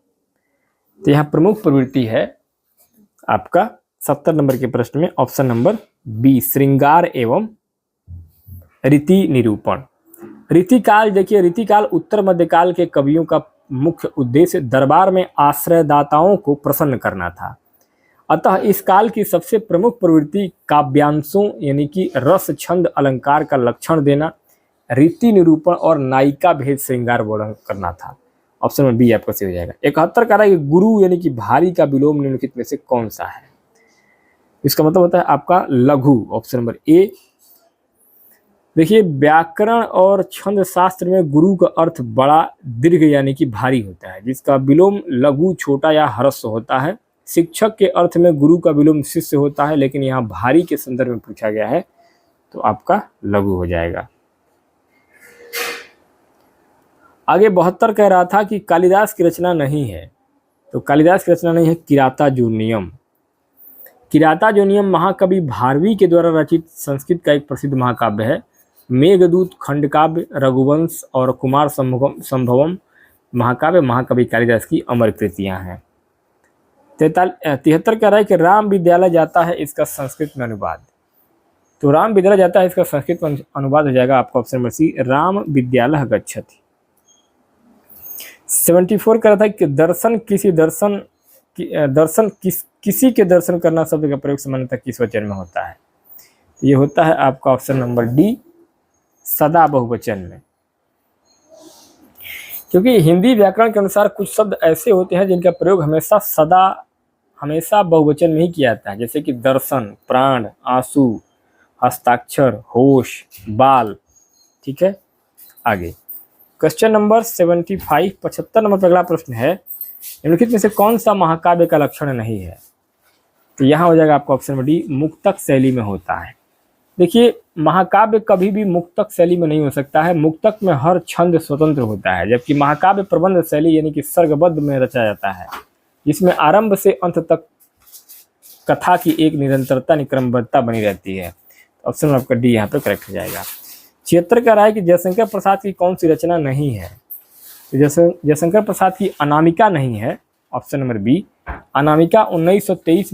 तो यहाँ प्रमुख प्रवृत्ति है आपका 70 नंबर के प्रश्न में ऑप्शन नंबर बी, श्रृंगार एवं रीति निरूपण। रीतिकाल, देखिए रीतिकाल उत्तर मध्यकाल के कवियों का मुख्य उद्देश्य दरबार में आश्रयदाताओं को प्रसन्न करना था। अतः इस काल की सबसे प्रमुख प्रवृत्ति काव्यांशों यानी कि रस, छंद, अलंकार का लक्षण देना, रीति निरूपण और नायिका भेद श्रृंगार वर्णन करना था। ऑप्शन नंबर बी आपका सही हो जाएगा। 71 कह रहा है कि गुरु यानी कि भारी का विलोम निम्नलिखित में से कौन सा है? इसका मतलब होता है आपका लघु। Option number A. देखिए व्याकरण और छंद शास्त्र में गुरु का अर्थ बड़ा, दीर्घ यानी कि भारी होता है, जिसका विलोम लघु, छोटा या ह्रस्व होता है। शिक्षक के अर्थ में गुरु का विलोम शिष्य होता है, लेकिन यहाँ भारी के संदर्भ में पूछा गया है तो आपका लघु हो जाएगा। आगे 72 कह रहा था कि कालिदास की रचना नहीं है। तो कालिदास की रचना नहीं है किरातार्जुनीयम। किरातार्जुनीयम महाकवि भारवी के द्वारा रचित संस्कृत का एक प्रसिद्ध महाकाव्य है। मेघदूत, खंडकाव्य, रघुवंश और कुमार संभवम महाकाव्य महाकवि कालिदास की अमर कृतियां हैं। 73 कह रहा है कि राम विद्यालय जाता है इसका संस्कृत में अनुवाद। तो राम विद्यालय जाता है इसका संस्कृत में अनुवाद हो जाएगा आपका ऑप्शन नंबर सी, राम विद्यालय गच्छति। 74 कह रहा था कि किसी के दर्शन करना शब्द का प्रयोग सामान्यतः किस वचन में होता है? तो ये होता है आपका ऑप्शन नंबर डी, सदा बहुवचन में। क्योंकि हिंदी व्याकरण के अनुसार कुछ शब्द ऐसे होते हैं जिनका प्रयोग हमेशा बहुवचन में ही किया जाता है, जैसे कि दर्शन, प्राण, आंसू, हस्ताक्षर, होश, बाल। ठीक है, आगे क्वेश्चन नंबर 75 नंबर पर अगला प्रश्न है निम्नलिखित में से कौन सा महाकाव्य का लक्षण नहीं है? तो यहाँ हो जाएगा आपका ऑप्शन नंबर डी, मुक्तक शैली में होता है। देखिए महाकाव्य कभी भी मुक्तक शैली में नहीं हो सकता है। मुक्तक में हर छंद स्वतंत्र होता है, जबकि महाकाव्य प्रबंध शैली यानी कि सर्गबद्ध में रचा जाता है, जिसमें आरंभ से अंत तक कथा की एक निरंतरता, क्रमबद्धता बनी रहती है। ऑप्शन आपका डी यहाँ पे करेक्ट हो जाएगा। 76 कह रहा है कि जयशंकर प्रसाद की कौन सी रचना नहीं है? तो जयशंकर प्रसाद की अनामिका नहीं है। ऑप्शन नंबर बी, अनामिका 1923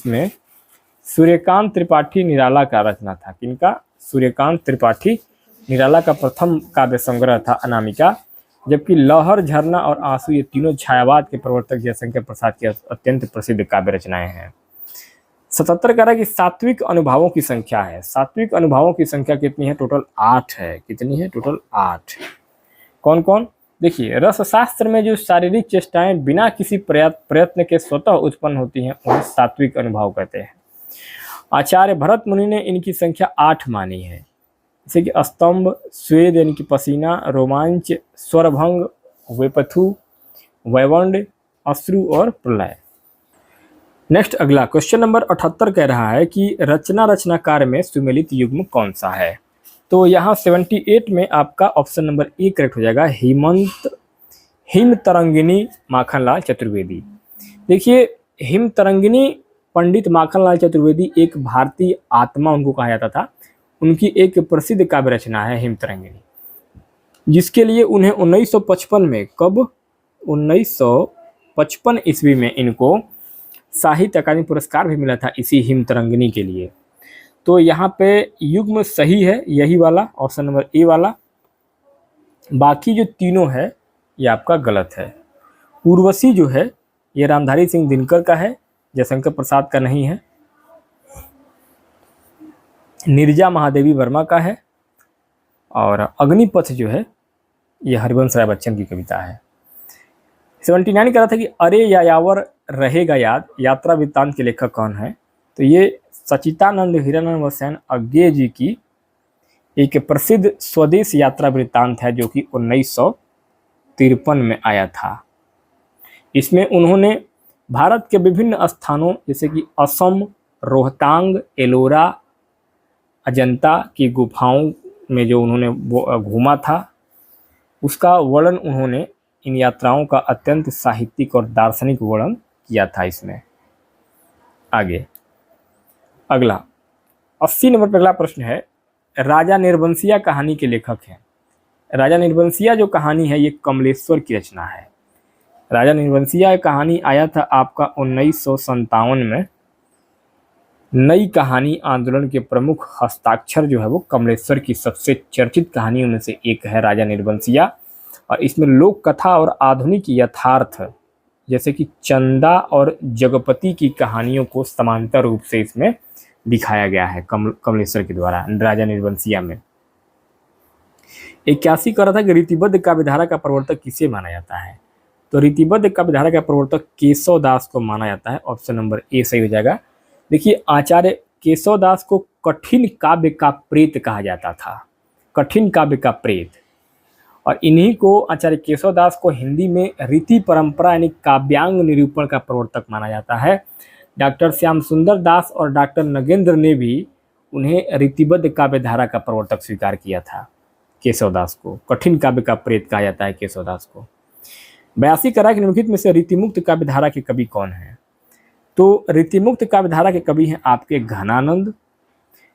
में सूर्यकांत त्रिपाठी निराला का रचना था। किनका? सूर्यकांत त्रिपाठी निराला का प्रथम काव्य संग्रह था अनामिका। जबकि लहर, झरना और आंसू ये तीनों छायावाद के प्रवर्तक जयशंकर प्रसाद की अत्यंत प्रसिद्ध काव्य रचनाएं हैं। 77 कह रहा है कि सात्विक अनुभवों की संख्या है। सात्विक अनुभवों की संख्या कितनी है? टोटल 8 है। कितनी है? टोटल 8। कौन कौन? देखिए रसशास्त्र में जो शारीरिक चेष्टाएं बिना किसी प्रयत्न के स्वतः उत्पन्न होती हैं उन्हें सात्विक अनुभव कहते हैं। आचार्य भरत मुनि ने इनकी संख्या 8 मानी है, जैसे कि स्तंभ, स्वेद यानी कि पसीना, रोमांच, स्वरभंग, वेपथु, वैवंड, अश्रु और प्रलय। नेक्स्ट अगला क्वेश्चन नंबर 78 कह रहा है कि रचनाकार में सुमेलित युग्म कौन सा है? तो यहाँ 78 में आपका ऑप्शन नंबर ए करेक्ट हो जाएगा, हिमतरंगिनी माखनलाल चतुर्वेदी। देखिए, हिमतरंगिनी पंडित माखनलाल चतुर्वेदी एक भारतीय आत्मा उनको कहा जाता था। उनकी एक प्रसिद्ध काव्य रचना है हिमतरंगिनी, जिसके लिए उन्हें 1955 में, कब, 1955 ईस्वी में इनको साहित्य अकादमी पुरस्कार भी मिला था इसी हिमतरंगिनी के लिए। तो यहाँ पे युग्म सही है यही वाला, ऑप्शन नंबर ए वाला। बाकी जो तीनों है ये आपका गलत है। उर्वशी जो है ये रामधारी सिंह दिनकर का है, जयशंकर प्रसाद का नहीं है। नीरजा महादेवी वर्मा का है। और अग्निपथ जो है ये हरिवंश राय बच्चन की कविता है। 79 कह रहा था कि अरे यायावर रहेगा याद, यात्रा वृत्तांत के लेखक कौन है? तो ये सचितानंद हिरानंद सेन अज्ञे जी की एक प्रसिद्ध स्वदेश यात्रा वृत्तांत है, जो कि 1953 में आया था। इसमें उन्होंने भारत के विभिन्न स्थानों जैसे कि असम, रोहतांग, एलोरा, अजंता की गुफाओं में जो उन्होंने घूमा था, उसका वर्णन उन्होंने इन यात्राओं का अत्यंत साहित्यिक और दार्शनिक वर्णन किया था इसमें। आगे अगला 80 नंबर पर अगला प्रश्न है, राजा निर्बंसिया कहानी के लेखक हैं। राजा निर्बंसिया जो कहानी है ये कमलेश्वर की रचना है। राजा निर्बंसिया कहानी आया था आपका 1957 में। नई कहानी आंदोलन के प्रमुख हस्ताक्षर जो है वो कमलेश्वर की सबसे चर्चित कहानियों में से एक है राजा निर्बंसिया। और इसमें लोक कथा और आधुनिक यथार्थ जैसे कि चंदा और जगपति की कहानियों को समांतर रूप से इसमें दिखाया गया है कमलेश्वर के द्वारा राजा निर्बंसिया में। 81 कह रहा था कि रीतिबद्ध काव्यधारा का प्रवर्तक किसे माना जाता है? तो रीतिबद्ध काव्यधारा का प्रवर्तक केशव दास को माना जाता है। ऑप्शन नंबर ए सही हो जाएगा। देखिए, आचार्य केशव दास को कठिन काव्य का प्रेत कहा जाता था, कठिन काव्य का प्रेत। और इन्हीं को, आचार्य केशव दास को हिंदी में रीति परंपरा यानी काव्यांग निरूपण का प्रवर्तक माना जाता है। डॉक्टर श्याम सुंदर दास और डॉक्टर नगेंद्र ने भी उन्हें रीतिबद्ध काव्यधारा का प्रवर्तक स्वीकार किया था। केशव दास को कठिन काव्य का प्रेत कहा जाता है केशव दास को। 82 करा कि निम्नलिखित में से रीतिमुक्त काव्यधारा के कवि कौन है? तो रीतिमुक्त काव्यधारा के कवि हैं आपके घनानंद।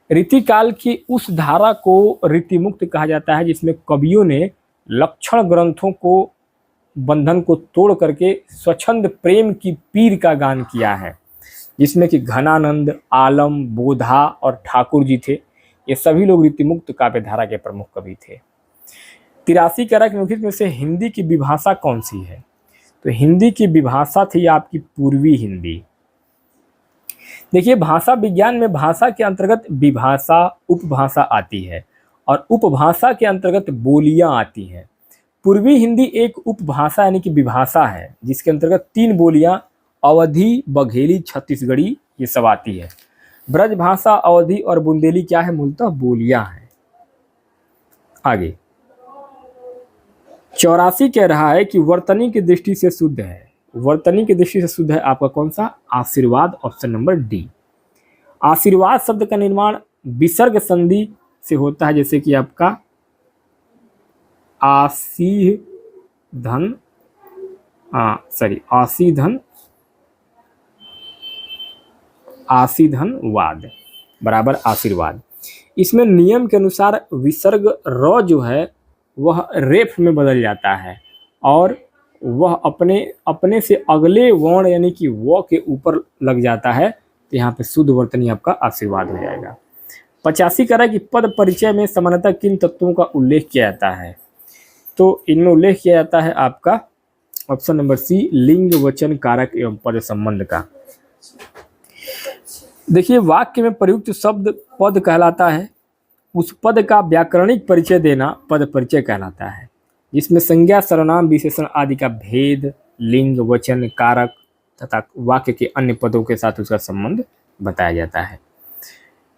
रीति काल की उस धारा को रीतिमुक्त कहा जाता है जिसमें कवियों ने लक्षण ग्रंथों को, बंधन को तोड़ करके स्वच्छंद प्रेम की पीर का गान किया है, जिसमें कि घनानंद, आलम, बोधा और ठाकुर जी थे। ये सभी लोग रीतिमुक्त काव्यधारा के प्रमुख कवि थे। 83 कह रहा है कि निम्नलिखित में से हिंदी की विभाषा कौन सी है? तो हिंदी की विभाषा थी आपकी पूर्वी हिंदी। देखिए, भाषा विज्ञान में भाषा के अंतर्गत विभाषा, उपभाषा आती है और उपभाषा के अंतर्गत बोलियां आती हैं। पूर्वी हिंदी एक उपभाषा यानी कि विभाषा है, जिसके अंतर्गत 3 बोलियां अवधी, बघेली, छत्तीसगढ़ी ये सब आती है। ब्रज भाषा, अवधी और बुंदेली क्या है? मूलतः बोलियां हैं। आगे 84 कह रहा है कि वर्तनी की दृष्टि से शुद्ध है। वर्तनी की दृष्टि से शुद्ध है आपका कौन सा? आशीर्वाद, ऑप्शन नंबर डी। आशीर्वाद शब्द का निर्माण विसर्ग संधि से होता है, जैसे कि आपका आसीधन बराबर आशीर्वाद। इसमें नियम के अनुसार विसर्ग र जो है वह रेफ में बदल जाता है और वह अपने से अगले वर्ण यानी कि व के ऊपर लग जाता है। तो यहाँ पे शुद्ध वर्तनी आपका आशीर्वाद हो जाएगा। 85 कह रहा है कि पद परिचय में सामान्यतः किन तत्वों का उल्लेख किया जाता है? तो इनमें उल्लेख किया जाता है आपका ऑप्शन नंबर सी, लिंग, वचन, कारक एवं पद संबंध का। देखिए, वाक्य में प्रयुक्त शब्द पद कहलाता है। उस पद का व्याकरणिक परिचय देना पद परिचय कहलाता है, जिसमें संज्ञा, सर्वनाम, विशेषण आदि का भेद, लिंग, वचन, कारक तथा वाक्य के अन्य पदों के साथ उसका संबंध बताया जाता है।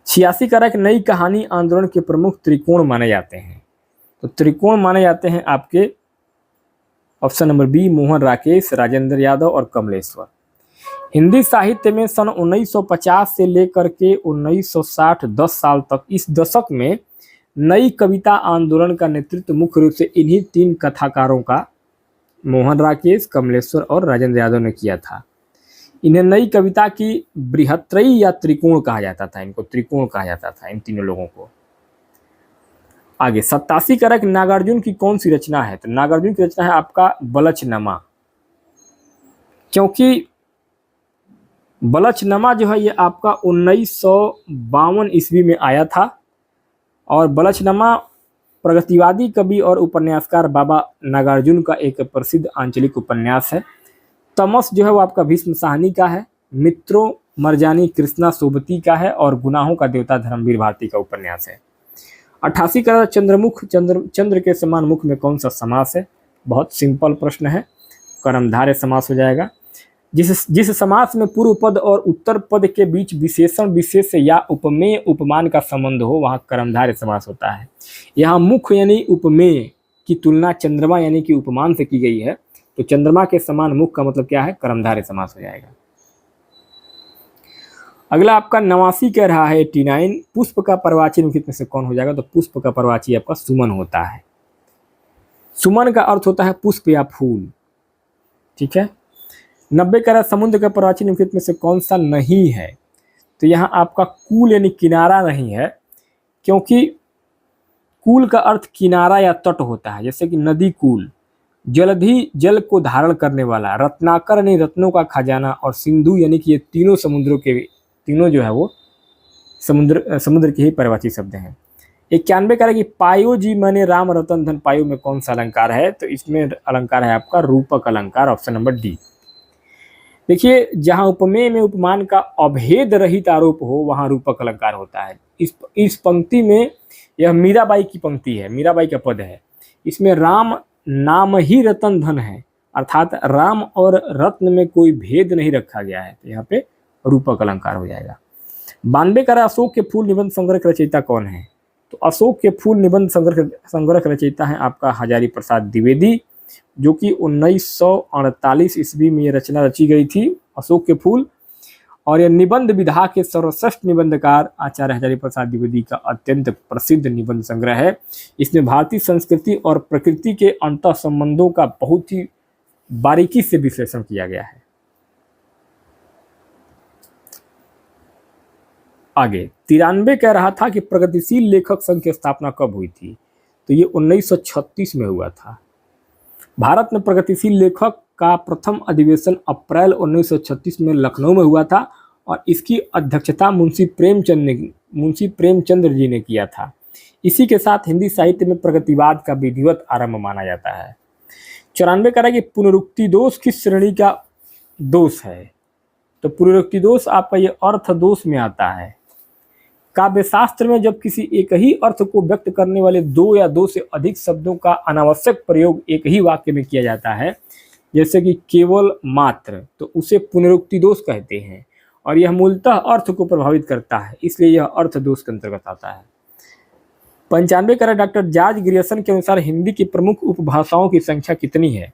86 कारक नई कहानी आंदोलन के प्रमुख त्रिकोण माने जाते हैं। तो त्रिकोण माने जाते हैं आपके option number B, Mohan Rakesh, Rajendra Yadav और कमलेश्वर। हिंदी साहित्य में सन 1950 से लेकर के 1960 10 साल तक इस दशक में नई कविता आंदोलन का नेतृत्व मुख्य रूप से इन्हीं 3 कथाकारों का, मोहन राकेश, कमलेश्वर और राजेंद्र यादव ने किया था। इन्हें नई कविता की बृहत्त्रयी या त्रिकोण कहा जाता था, इनको त्रिकोण कहा जाता था इन तीनों लोगों को। आगे 87 कारक नागार्जुन की कौन सी रचना है? तो नागार्जुन की रचना है आपका बलचनमा, क्योंकि बलचनमा जो है ये आपका 1952 ईस्वी में आया था और बलचनमा प्रगतिवादी कवि और उपन्यासकार बाबा नागार्जुन का एक प्रसिद्ध आंचलिक उपन्यास है। तमस जो है वो आपका भीष्म साहनी का है, मित्रों मरजानी कृष्णा सोबती का है और गुनाहों का देवता धर्मवीर भारती का उपन्यास है। 88 का चंद्रमुख, चंद्र के समान मुख में कौन सा समास है? बहुत सिंपल प्रश्न है, कर्मधारय समास हो जाएगा। जिस समास में पूर्व पद और उत्तर पद के बीच विशेषण विशेष या उपमेय उपमान का संबंध हो वहाँ कर्मधारय समास होता है। यहाँ मुख यानी उपमेय की तुलना चंद्रमा यानी कि उपमान से की गई है, तो चंद्रमा के समान मुख का मतलब क्या है? कर्मधारय समास हो जाएगा। अगला आपका 89 कह रहा है 89, पुष्प का परवाची निम्नलिखित में से कौन हो जाएगा? तो पुष्प का परवाची आपका सुमन होता है। सुमन का अर्थ होता है पुष्प या फूल, ठीक है। 90 कह रहा है समुद्र का परवाची निम्नलिखित में से कौन सा नहीं है? तो यहाँ आपका कूल यानी किनारा नहीं है, क्योंकि कूल का अर्थ किनारा या तट होता है, जैसे कि नदी कूल, जलधि जल को धारण करने वाला, रत्नाकर यानी रत्नों का खजाना और सिंधु यानी कि ये तीनों समुद्रों के, तीनों जो है वो समुद्र के ही परवाची शब्द हैं। 91 कह रहा है कि पायो जी मैंने राम रतन धन पायो में कौन सा अलंकार है? तो इसमें अलंकार है आपका रूपक अलंकार, ऑप्शन नंबर डी। देखिए जहाँ उपमेय में उपमान का अभेद रहित आरोप हो वहाँ रूपक अलंकार होता है। इस पंक्ति में यह मीराबाई की पंक्ति है, मीराबाई का पद है। इसमें राम नाम ही रतन धन है, अर्थात राम और रत्न में कोई भेद नहीं रखा गया है, तो यहाँ पे रूपक अलंकार हो जाएगा। 92 का अशोक के फूल निबंध संग्रह के रचयिता कौन है? तो अशोक के फूल निबंध संग्रह के रचयिता है आपका हजारी प्रसाद द्विवेदी, जो कि 1948 ईस्वी में ये रचना रची गई थी, अशोक के फूल। और यह निबंध विधा के सर्वश्रेष्ठ निबंधकार आचार्य हजारी प्रसाद द्विवेदी का अत्यंत प्रसिद्ध निबंध संग्रह है। इसमें भारतीय संस्कृति और प्रकृति के अंतः संबंधों का बहुत ही बारीकी से विश्लेषण किया गया है। आगे 93 कह रहा था कि प्रगतिशील लेखक संघ की स्थापना कब हुई थी? तो ये 1936 में हुआ था। भारत में प्रगतिशील लेखक का प्रथम अधिवेशन अप्रैल 1936 में लखनऊ में हुआ था और इसकी अध्यक्षता मुंशी प्रेमचंद्र जी ने किया था। इसी के साथ हिंदी साहित्य में प्रगतिवाद का विधिवत आरंभ माना जाता है। 94 कह रहा है कि पुनरुक्ति दोष किस श्रेणी का दोष है? तो पुनरुक्ति दोष आपका ये अर्थ दोष में आता है। काव्य शास्त्र में जब किसी एक ही अर्थ को व्यक्त करने वाले दो या दो से अधिक शब्दों का अनावश्यक प्रयोग एक ही वाक्य में किया जाता है, जैसे कि केवल मात्र, तो उसे पुनरुक्ति दोष कहते हैं और यह मूलतः अर्थ को प्रभावित करता है, इसलिए यह अर्थ दोष के अंतर्गत आता है। 95 का डॉक्टर जॉर्ज ग्रियर्सन के अनुसार हिंदी की प्रमुख उपभाषाओं की संख्या कितनी है?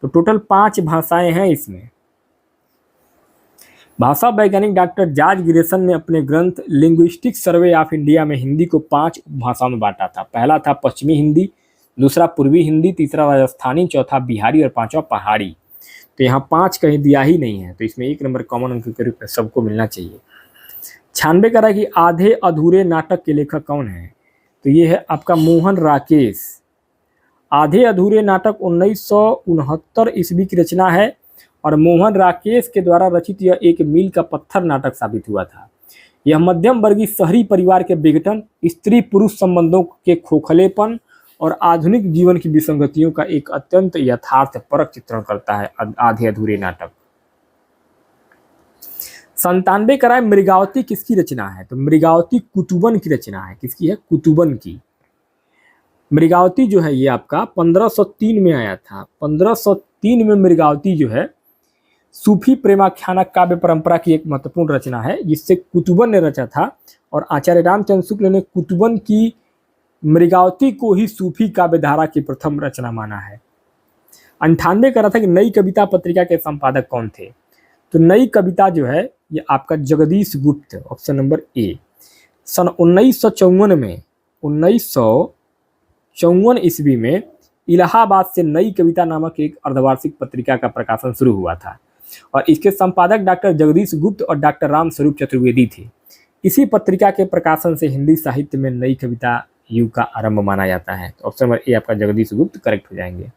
तो टोटल 5 भाषाएं हैं इसमें। भाषा वैज्ञानिक डॉक्टर जॉर्ज ग्रियर्सन ने अपने ग्रंथ लिंग्विस्टिक सर्वे ऑफ इंडिया में हिंदी को 5 भाषाओं में बांटा था। पहला था पश्चिमी हिंदी, दूसरा पूर्वी हिंदी, तीसरा राजस्थानी, चौथा बिहारी और पांचवा पहाड़ी। तो यहाँ 5 कहीं दिया ही नहीं है, तो इसमें 1 नंबर कॉमन अंक के रूप में सबको मिलना चाहिए। 96 कह रहा है कि आधे अधूरे नाटक के लेखक कौन है? तो ये है आपका मोहन राकेश। आधे अधूरे नाटक 1969 ईस्वी की रचना है और मोहन राकेश के द्वारा रचित यह एक मील का पत्थर नाटक साबित हुआ था। यह मध्यम वर्गीय शहरी परिवार के विघटन, स्त्री पुरुष संबंधों के खोखलेपन और आधुनिक जीवन की विसंगतियों का एक अत्यंत यथार्थपरक चित्रण करता है आधे अधूरे नाटक। 97 कह रहा है मृगावती किसकी रचना है? तो मृगावती कुतुबन की रचना है। किसकी है? कुतुबन की। मृगावती जो है ये आपका 1503 में आया था। 1503 में मृगावती जो है सूफी प्रेमाख्यानक काव्य परंपरा की एक महत्वपूर्ण रचना है, जिससे कुतुबन ने रचा था और आचार्य रामचंद्र शुक्ल ने कुतुबन की मृगावती को ही सूफी काव्य धारा की प्रथम रचना माना है। 98 कह रहा था कि नई कविता पत्रिका के संपादक कौन थे? तो नई कविता जो है ये आपका जगदीश गुप्त, ऑप्शन नंबर ए। सन 1954 में 1954 ईस्वी में इलाहाबाद से नई कविता नामक एक अर्धवार्षिक पत्रिका का प्रकाशन शुरू हुआ था और इसके संपादक डॉक्टर जगदीश गुप्त और डॉक्टर राम स्वरूप चतुर्वेदी थे। इसी पत्रिका के प्रकाशन से हिंदी साहित्य में नई कविता युग का आरंभ माना जाता है। तो ऑप्शन नंबर ए आपका जगदीश गुप्त करेक्ट हो जाएंगे।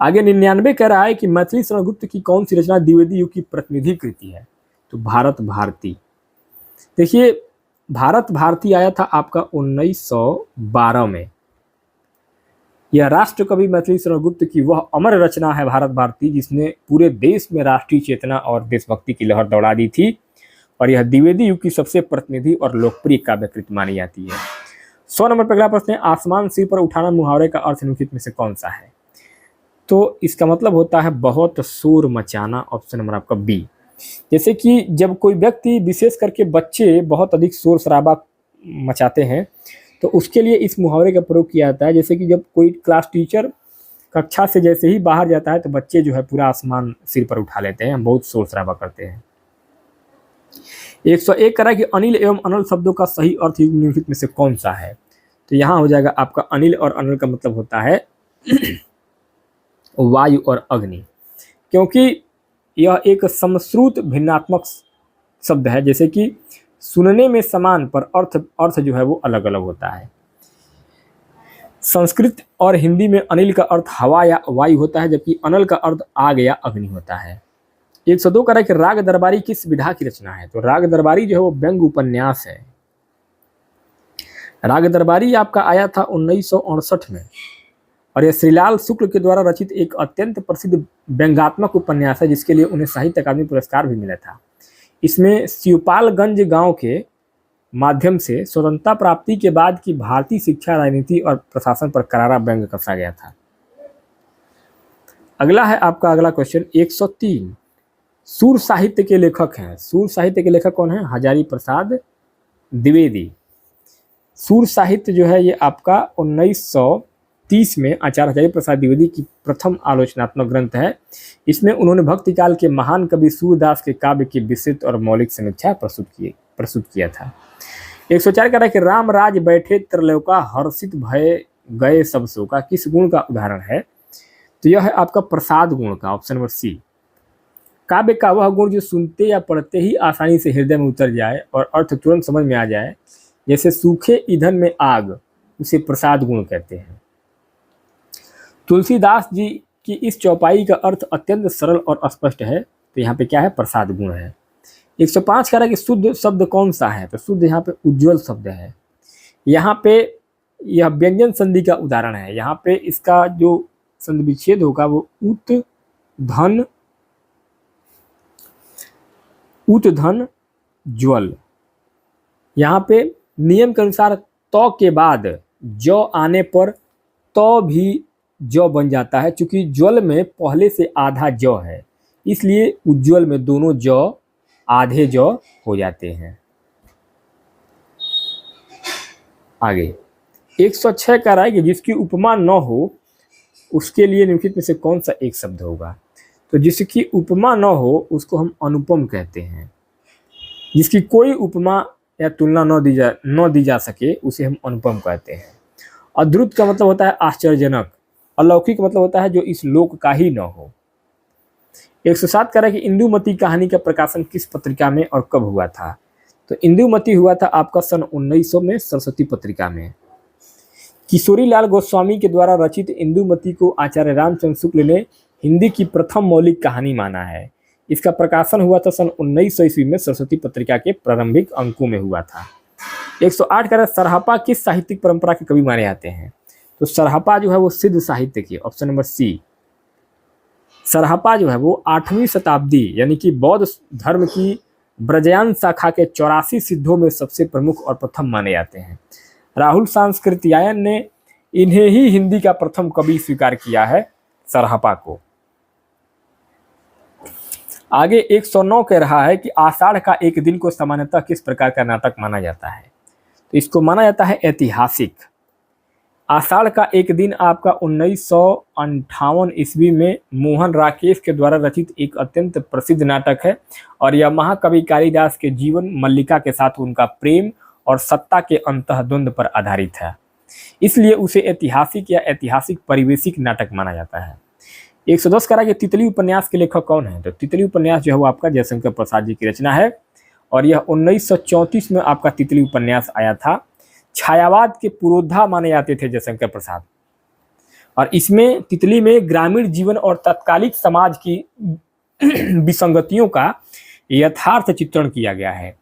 आगे 99 कह रहा है कि मैथिली शरण गुप्त की कौन सी रचना द्विवेदी युग की प्रतिनिधि कृति है? तो भारत भारती। देखिए भारत भारती आया था आपका 1912 में। यह राष्ट्र कवि मैथिली शरण गुप्त की वह अमर रचना है भारत भारती जिसने पूरे देश में राष्ट्रीय चेतना और देशभक्ति की लहर दौड़ा दी थी और यह द्विवेदी युग की सबसे प्रतिनिधि और लोकप्रिय काव्यकृति मानी जाती है। 100 नंबर पर अगला प्रश्न है, आसमान सिर पर उठाना मुहावरे का अर्थ निम्नलिखित में से कौन सा है? तो इसका मतलब होता है बहुत शोर मचाना। ऑप्शन नंबर आपका बी। जैसे कि जब कोई व्यक्ति विशेष करके बच्चे बहुत अधिक शोर शराबा मचाते हैं तो उसके लिए इस मुहावरे का प्रयोग किया जाता है। जैसे कि जब कोई क्लास टीचर कक्षा से जैसे ही बाहर जाता है तो बच्चे जो है पूरा आसमान सिर पर उठा लेते हैं, बहुत शोर शराबा करते हैं। 101 करा कि अनिल एवं अनल शब्दों का सही अर्थ निम्नलिखित में से कौन सा है? तो यहाँ हो जाएगा आपका अनिल और अनल का मतलब होता है वायु और अग्नि, क्योंकि यह एक समश्रुत भिन्नात्मक शब्द है। जैसे कि सुनने में समान पर अर्थ जो है वो अलग अलग होता है। संस्कृत और हिंदी में अनिल का अर्थ हवा या वायु होता है जबकि अनल का अर्थ आग या अग्नि होता है। 102 कह रहा है कि राग दरबारी किस विधा की रचना है? तो राग दरबारी जो है वो व्यंग्य उपन्यास है। राग दरबारी आपका आया था 1968 में और यह श्रीलाल शुक्ल के द्वारा रचित एक अत्यंत प्रसिद्ध व्यंग्यात्मक उपन्यास है जिसके लिए उन्हें साहित्य अकादमी पुरस्कार भी मिला था। इसमें शिवपालगंज गांव के माध्यम से स्वतंत्रता प्राप्ति के बाद की भारतीय शिक्षा, राजनीति और प्रशासन पर करारा व्यंग्य कसा गया था। अगला है आपका अगला क्वेश्चन 103। सूर साहित्य के लेखक हैं। सूर साहित्य के लेखक कौन है? हजारी प्रसाद द्विवेदी। सूर साहित्य जो है ये आपका 1930 में आचार्य हजारी प्रसाद द्विवेदी की प्रथम आलोचनात्मक ग्रंथ है। इसमें उन्होंने भक्ति काल के महान कवि सूरदास के काव्य की विस्तृत और मौलिक समीक्षा प्रस्तुत किया था। 104 कह रहा है कि राम राज बैठे त्रिलोका हर्षित भय गए सब शोका किस गुण का उदाहरण है? तो यह है आपका प्रसाद गुण का। Option number C. काव्य का वह गुण जो सुनते या पढ़ते ही आसानी से हृदय में उतर जाए और अर्थ तुरंत समझ में आ जाए, जैसे सूखे ईंधन में आग, उसे प्रसाद गुण कहते हैं। तुलसीदास जी की इस चौपाई का अर्थ अत्यंत सरल और स्पष्ट है, तो यहाँ पे क्या है? प्रसाद गुण है। 105 कह रहा है कि शुद्ध शब्द कौन सा है? तो शुद्ध यहाँ पे उज्ज्वल शब्द है। यहाँ पे यह व्यंजन संधि का उदाहरण है। यहाँ पे इसका जो संधि विच्छेद होगा वो उत धन ज्वल। यहाँ पे नियम के अनुसार तो के बाद जो आने पर तो भी जो बन जाता है। चूंकि ज्वल में पहले से आधा जो है इसलिए उज्ज्वल में दोनों जो आधे जो हो जाते हैं। आगे 106 कह रहा है कि जिसकी उपमा न हो उसके लिए निम्नलिखित में से कौन सा एक शब्द होगा? तो जिसकी उपमा न हो उसको हम अनुपम कहते हैं। जिसकी कोई उपमा या तुलना न दी जा सके उसे हम अनुपम कहते हैं। अद्भुत का मतलब होता है आश्चर्यजनक। अलौकिक मतलब होता है जो इस लोक का ही न हो। 107 कह रहा है कि इंदुमती कहानी का प्रकाशन किस पत्रिका में और कब हुआ था? तो इंदुमती हुआ था आपका सन 1900 में सरस्वती पत्रिका में। किशोरी लाल गोस्वामी के द्वारा रचित इंदुमती को आचार्य रामचंद्र शुक्ल ने हिंदी की प्रथम मौलिक कहानी माना है। इसका प्रकाशन हुआ था सन 1900 ईस्वी में सरस्वती पत्रिका के प्रारंभिक अंकों में हुआ था। 108 कह रहा है सरहपा किस साहित्यिक परंपरा के कवि माने जाते हैं? तो सरहपा जो है वो सिद्ध साहित्य की। ऑप्शन नंबर सी। सरहपा जो है वो 8वीं शताब्दी यानी कि बौद्ध धर्म की ब्रजयान शाखा के 84 सिद्धों में सबसे प्रमुख और प्रथम माने जाते हैं। राहुल सांस्कृत्यायन ने इन्हें ही हिंदी का प्रथम कवि स्वीकार किया है, सरहपा को। आगे 109 कह रहा है कि आषाढ़ का एक दिन को सामान्यतः किस प्रकार का नाटक माना जाता है? तो इसको माना जाता है ऐतिहासिक। आषाढ़ का एक दिन आपका 1958 ईस्वी में मोहन राकेश के द्वारा रचित एक अत्यंत प्रसिद्ध नाटक है और यह महाकवि कालिदास के जीवन, मल्लिका के साथ उनका प्रेम और सत्ता के अंतःद्वंद पर आधारित है, इसलिए उसे ऐतिहासिक या ऐतिहासिक परिवेशिक नाटक माना जाता है। 110 कह रहा है कि तितली उपन्यास के लेखक कौन है? तो तितली उपन्यास जो है वो आपका जयशंकर प्रसाद जी की रचना है और यह 1934 में आपका तितली उपन्यास आया था। छायावाद के पुरोधा माने जाते थे जयशंकर प्रसाद, और इसमें तितली में ग्रामीण जीवन और तत्कालिक समाज की विसंगतियों का यथार्थ चित्रण किया गया है।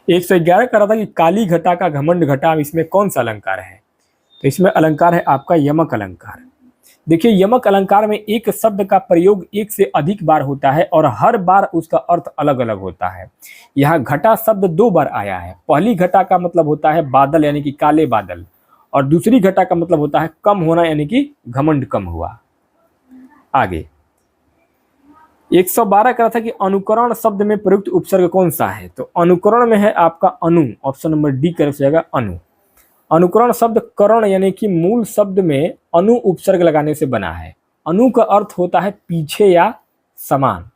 111 कह रहा था कि काली घटा का घमंड घटा, इसमें कौन सा अलंकार है? तो इसमें अलंकार है आपका यमक अलंकार। देखिए, यमक अलंकार में एक शब्द का प्रयोग एक से अधिक बार होता है और हर बार उसका अर्थ अलग अलग होता है। यहाँ घटा शब्द 2 बार आया है। पहली घटा का मतलब होता है बादल यानी कि काले बादल, और दूसरी घटा का मतलब होता है कम होना यानी कि घमंड कम हुआ। आगे 112 कह रहा था कि अनुकरण शब्द में प्रयुक्त उपसर्ग कौन सा है? तो अनुकरण में है आपका अनु, ऑप्शन नंबर डी करेक्ट हो जाएगा अनु। अनुकरण शब्द करण यानी कि मूल शब्द में अनु उपसर्ग लगाने से बना है। अनु का अर्थ होता है पीछे या समान,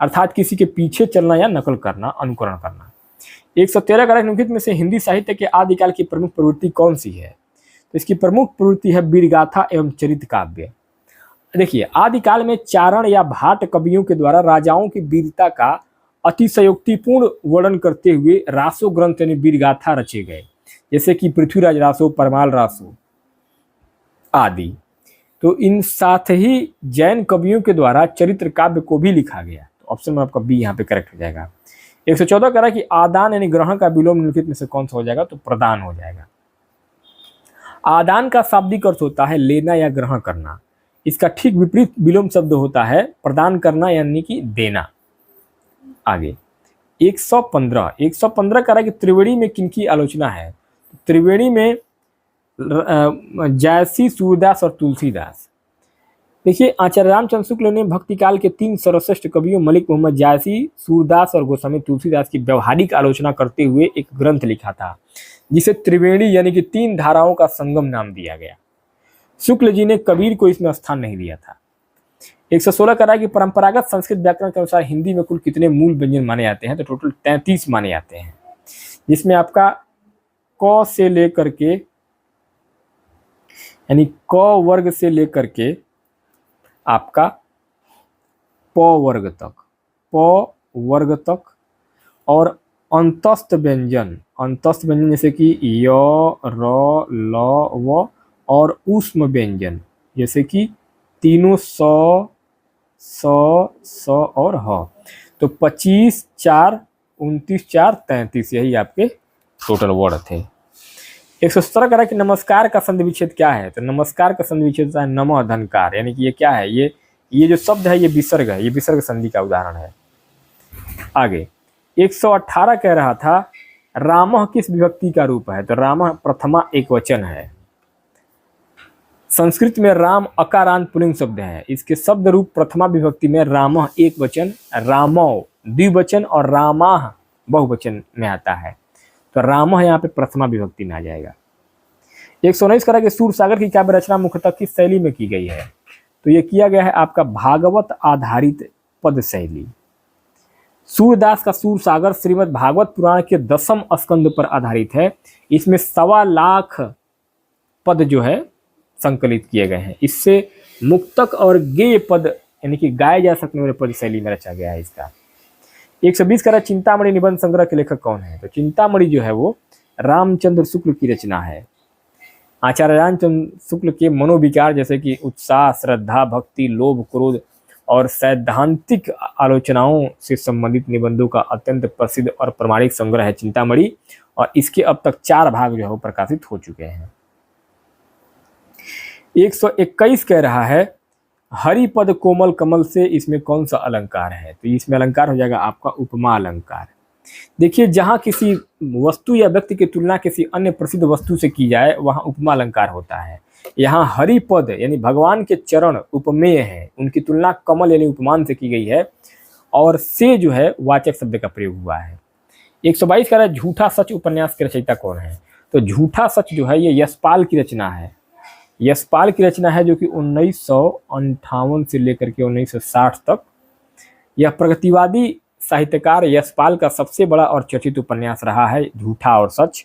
अर्थात किसी के पीछे चलना या नकल करना, अनुकरण करना। 113 का निम्नलिखित में से हिंदी साहित्य के आदिकाल की प्रमुख प्रवृत्ति कौन सी है? तो इसकी प्रमुख प्रवृत्ति है वीरगाथा एवं चरित काव्य। देखिए, आदिकाल में चारण या भाट कवियों के द्वारा राजाओं की वीरता का अतिशयोक्तिपूर्ण वर्णन करते हुए रासो ग्रंथ यानी वीरगाथा रचे गए, जैसे कि पृथ्वीराज रासो, परमाल रासो आदि। तो इन साथ ही जैन कवियों के द्वारा चरित्र काव्य को भी लिखा गया। तो ऑप्शन में आपका बी यहाँ पे करेक्ट हो जाएगा। 114 कह रहा है कि आदान यानी ग्रहण का विलोम निम्नलिखित में से कौन सा हो जाएगा? तो प्रदान हो जाएगा। आदान का शाब्दिक अर्थ होता है लेना या ग्रहण करना। इसका ठीक विपरीत विलोम शब्द होता है प्रदान करना यानी कि देना। आगे 115 कह रहा है कि त्रिवेणी में किनकी आलोचना है? त्रिवेणी में जायसी, सूरदास और तुलसीदास। देखिए, आचार्य रामचंद्र शुक्ल ने भक्ति काल के 3 सर्वश्रेष्ठ कवियों मलिक मोहम्मद जायसी, सूरदास और गोस्वामी तुलसीदास की व्यवहारिक आलोचना करते हुए एक ग्रंथ लिखा था, जिसे त्रिवेणी यानी कि 3 धाराओं का संगम नाम दिया गया। शुक्ल जी ने कबीर को इसमें स्थान नहीं दिया था। 116 कह रहा है कि परंपरागत संस्कृत व्याकरण के अनुसार हिंदी में कुल कितने मूल व्यंजन माने जाते हैं? तो टोटल 33 माने जाते हैं, जिसमें आपका क से लेकर के यानी क वर्ग से लेकर के आपका प वर्ग तक और अंतस्थ व्यंजन जैसे कि य, र, ल, व और ऊष्म व्यंजन जैसे कि तीनों स और ह। तो 25, 4, 29, 4, 33 यही आपके टोटल वर्ड थे। 117 कह रहा है कि नमस्कार का संधि विच्छेद क्या है? तो नमस्कार का संधि विच्छेद है नमः धनकार, यानी कि ये क्या है? ये जो शब्द है ये विसर्ग है, ये विसर्ग संधि का उदाहरण है। आगे 118 कह रहा था रामः किस विभक्ति का रूप है? तो रामः प्रथमा एकवचन है। संस्कृत में राम अकारांत पुल्लिंग शब्द है। इसके शब्द रूप प्रथमा विभक्ति में रामः एक वचन, रामौ द्विवचन और रामाह बहुवचन में आता है। तो रामः यहाँ पे प्रथमा विभक्ति में आ जाएगा। 119 कह रहा है कि सूरसागर की काव्य रचना मुख्यतः किस शैली में की गई है? तो ये किया गया है आपका भागवत आधारित पद शैली। सूरदास का सूरसागर श्रीमद् भागवत पुराण के 10वें स्कंद पर आधारित है। इसमें 1.25 लाख पद जो है संकलित किए गए हैं। इससे मुक्तक और गेय पद यानी कि गाए जा सकने वाले पद शैली में रचा गया है इसका। 120 कह रहा है चिंतामणि निबंध संग्रह के लेखक कौन है? तो चिंतामणि जो है वो रामचंद्र शुक्ल की रचना है। आचार्य रामचंद्र शुक्ल के मनोविकार जैसे कि उत्साह, श्रद्धा, भक्ति, लोभ, क्रोध और सैद्धांतिक आलोचनाओं से संबंधित निबंधों का अत्यंत प्रसिद्ध और प्रमाणिक संग्रह है चिंतामणि, और इसके अब तक 4 भाग जो है वो प्रकाशित हो चुके हैं। 121 कह रहा है हरिपद कोमल कमल से इसमें कौन सा अलंकार है? तो इसमें अलंकार हो जाएगा आपका उपमा अलंकार। देखिए, जहाँ किसी वस्तु या व्यक्ति की तुलना किसी अन्य प्रसिद्ध वस्तु से की जाए वहाँ उपमा अलंकार होता है। यहाँ हरिपद यानी भगवान के चरण उपमेय है, उनकी तुलना कमल यानी उपमान से की गई है, और से जो है वाचक शब्द का प्रयोग हुआ है। 122 कह रहा है झूठा सच उपन्यास के रचयिता कौन है? तो झूठा सच जो है ये यशपाल की रचना है। यशपाल की रचना है जो कि 1958 से लेकर के 1960 तक यह प्रगतिवादी साहित्यकार यशपाल का सबसे बड़ा और चर्चित उपन्यास रहा है झूठा और सच।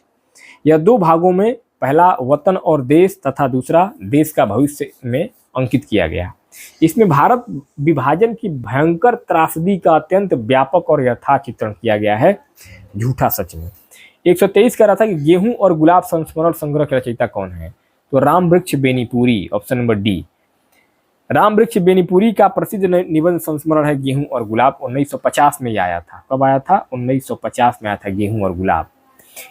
यह 2 भागों में, पहला वतन और देश तथा दूसरा देश का भविष्य में अंकित किया गया। इसमें भारत विभाजन की भयंकर त्रासदी का अत्यंत व्यापक और यथार्थ चित्रण किया गया है झूठा सच में। 123 कह रहा था कि गेहूं और गुलाब संस्मरण संग्रह के रचयिता कौन है? तो राम वृक्ष Benipuri, option number D. Ram वृक्ष बेनीपुरी का प्रसिद्ध निबंध संस्मरण है गेहूं और गुलाब। 1950 में आया था। कब आया था? 1950 में आया था गेहूं और गुलाब।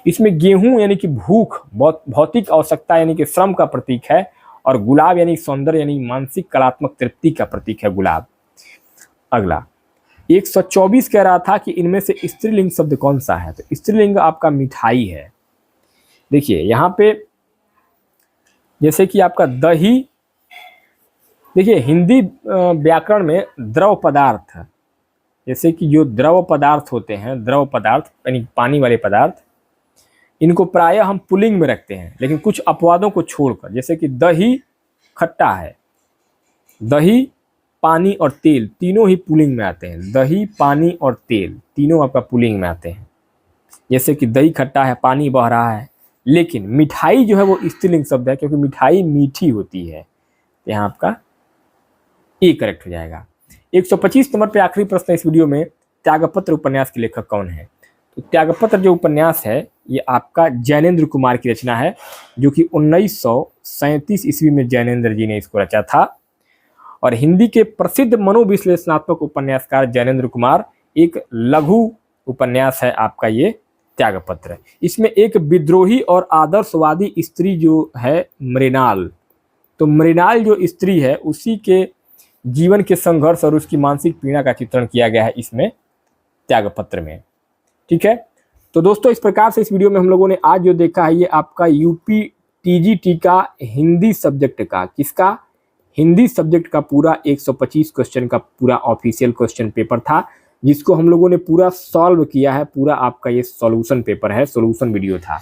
इसमें गेहूं यानी कि भूख, भौतिक आवश्यकता यानी कि श्रम का प्रतीक है, और गुलाब यानी सौंदर्य यानी मानसिक कलात्मक तृप्ति का प्रतीक है गुलाब। अगला 124 कह रहा था कि इनमें से स्त्रीलिंग शब्द कौन सा है? तो स्त्रीलिंग आपका मिठाई है। देखिए यहाँ पे जैसे कि आपका दही, देखिए हिंदी व्याकरण में द्रव पदार्थ, जैसे कि जो द्रव पदार्थ होते हैं, द्रव पदार्थ यानी पानी वाले पदार्थ, इनको प्रायः हम पुल्लिंग में रखते हैं, लेकिन कुछ अपवादों को छोड़कर, जैसे कि दही खट्टा है, दही, पानी और तेल तीनों ही पुल्लिंग में आते हैं। दही, पानी और तेल तीनों आपका पुल्लिंग में आते हैं। जैसे कि दही खट्टा है, पानी बह रहा है, लेकिन मिठाई जो है वो स्त्रीलिंग शब्द है, क्योंकि मिठाई मीठी होती है। यहाँ आपका ए करेक्ट हो जाएगा। 125 नंबर पे आखिरी प्रश्न इस वीडियो में, त्यागपत्र उपन्यास के लेखक कौन है? तो त्यागपत्र जो उपन्यास है ये आपका जैनेन्द्र कुमार की रचना है, जो कि 1937 ईस्वी में जैनेन्द्र जी ने इसको रचा था। और हिंदी के प्रसिद्ध मनोविश्लेषणात्मक उपन्यासकार जैनेन्द्र कुमार, एक लघु उपन्यास है आपका ये त्यागपत्र। इसमें एक विद्रोही और आदर्शवादी स्त्री जो है मृणाल, तो मृणाल जो स्त्री है उसी के जीवन के संघर्ष और उसकी मानसिक पीड़ा का चित्रण किया गया है इसमें त्यागपत्र में। ठीक है, तो दोस्तों इस प्रकार से इस वीडियो में हम लोगों ने आज जो देखा है ये आपका यूपी टीजीटी का हिंदी सब्जेक्ट का, किसका? हिंदी सब्जेक्ट का पूरा 125 क्वेश्चन का पूरा ऑफिशियल क्वेश्चन पेपर था, जिसको हम लोगों ने पूरा सॉल्व किया है। पूरा आपका ये सॉल्यूशन पेपर है, सॉल्यूशन वीडियो था,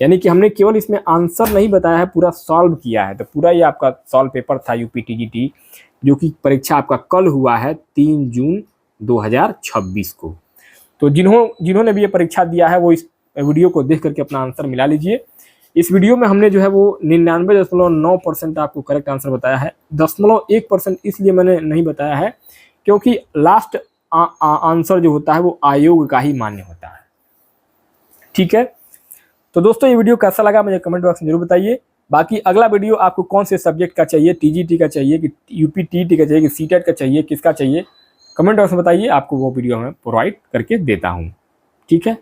यानी कि हमने केवल इसमें आंसर नहीं बताया है, पूरा सॉल्व किया है। तो पूरा ये आपका सॉल्व पेपर था यूपी टीजीटी, जो कि परीक्षा आपका कल हुआ है 3 जून 2026 को। तो जिन्होंने भी ये परीक्षा दिया है वो इस वीडियो को देख करके अपना आंसर मिला लीजिए। इस वीडियो में हमने जो है वो 99.9% आपको करेक्ट आंसर बताया है। 0.1% इसलिए मैंने नहीं बताया है क्योंकि लास्ट आंसर जो होता है वो आयोग का ही मान्य होता है। ठीक है, तो दोस्तों ये वीडियो कैसा लगा मुझे कमेंट बॉक्स में जरूर बताइए। बाकी अगला वीडियो आपको कौन से सब्जेक्ट का चाहिए, टीजीटी का चाहिए कि यूपी टीटी का चाहिए कि सीटेट का चाहिए, किसका चाहिए, कमेंट बॉक्स में बताइए, आपको वो वीडियो मैं प्रोवाइड करके देता हूँ। ठीक है।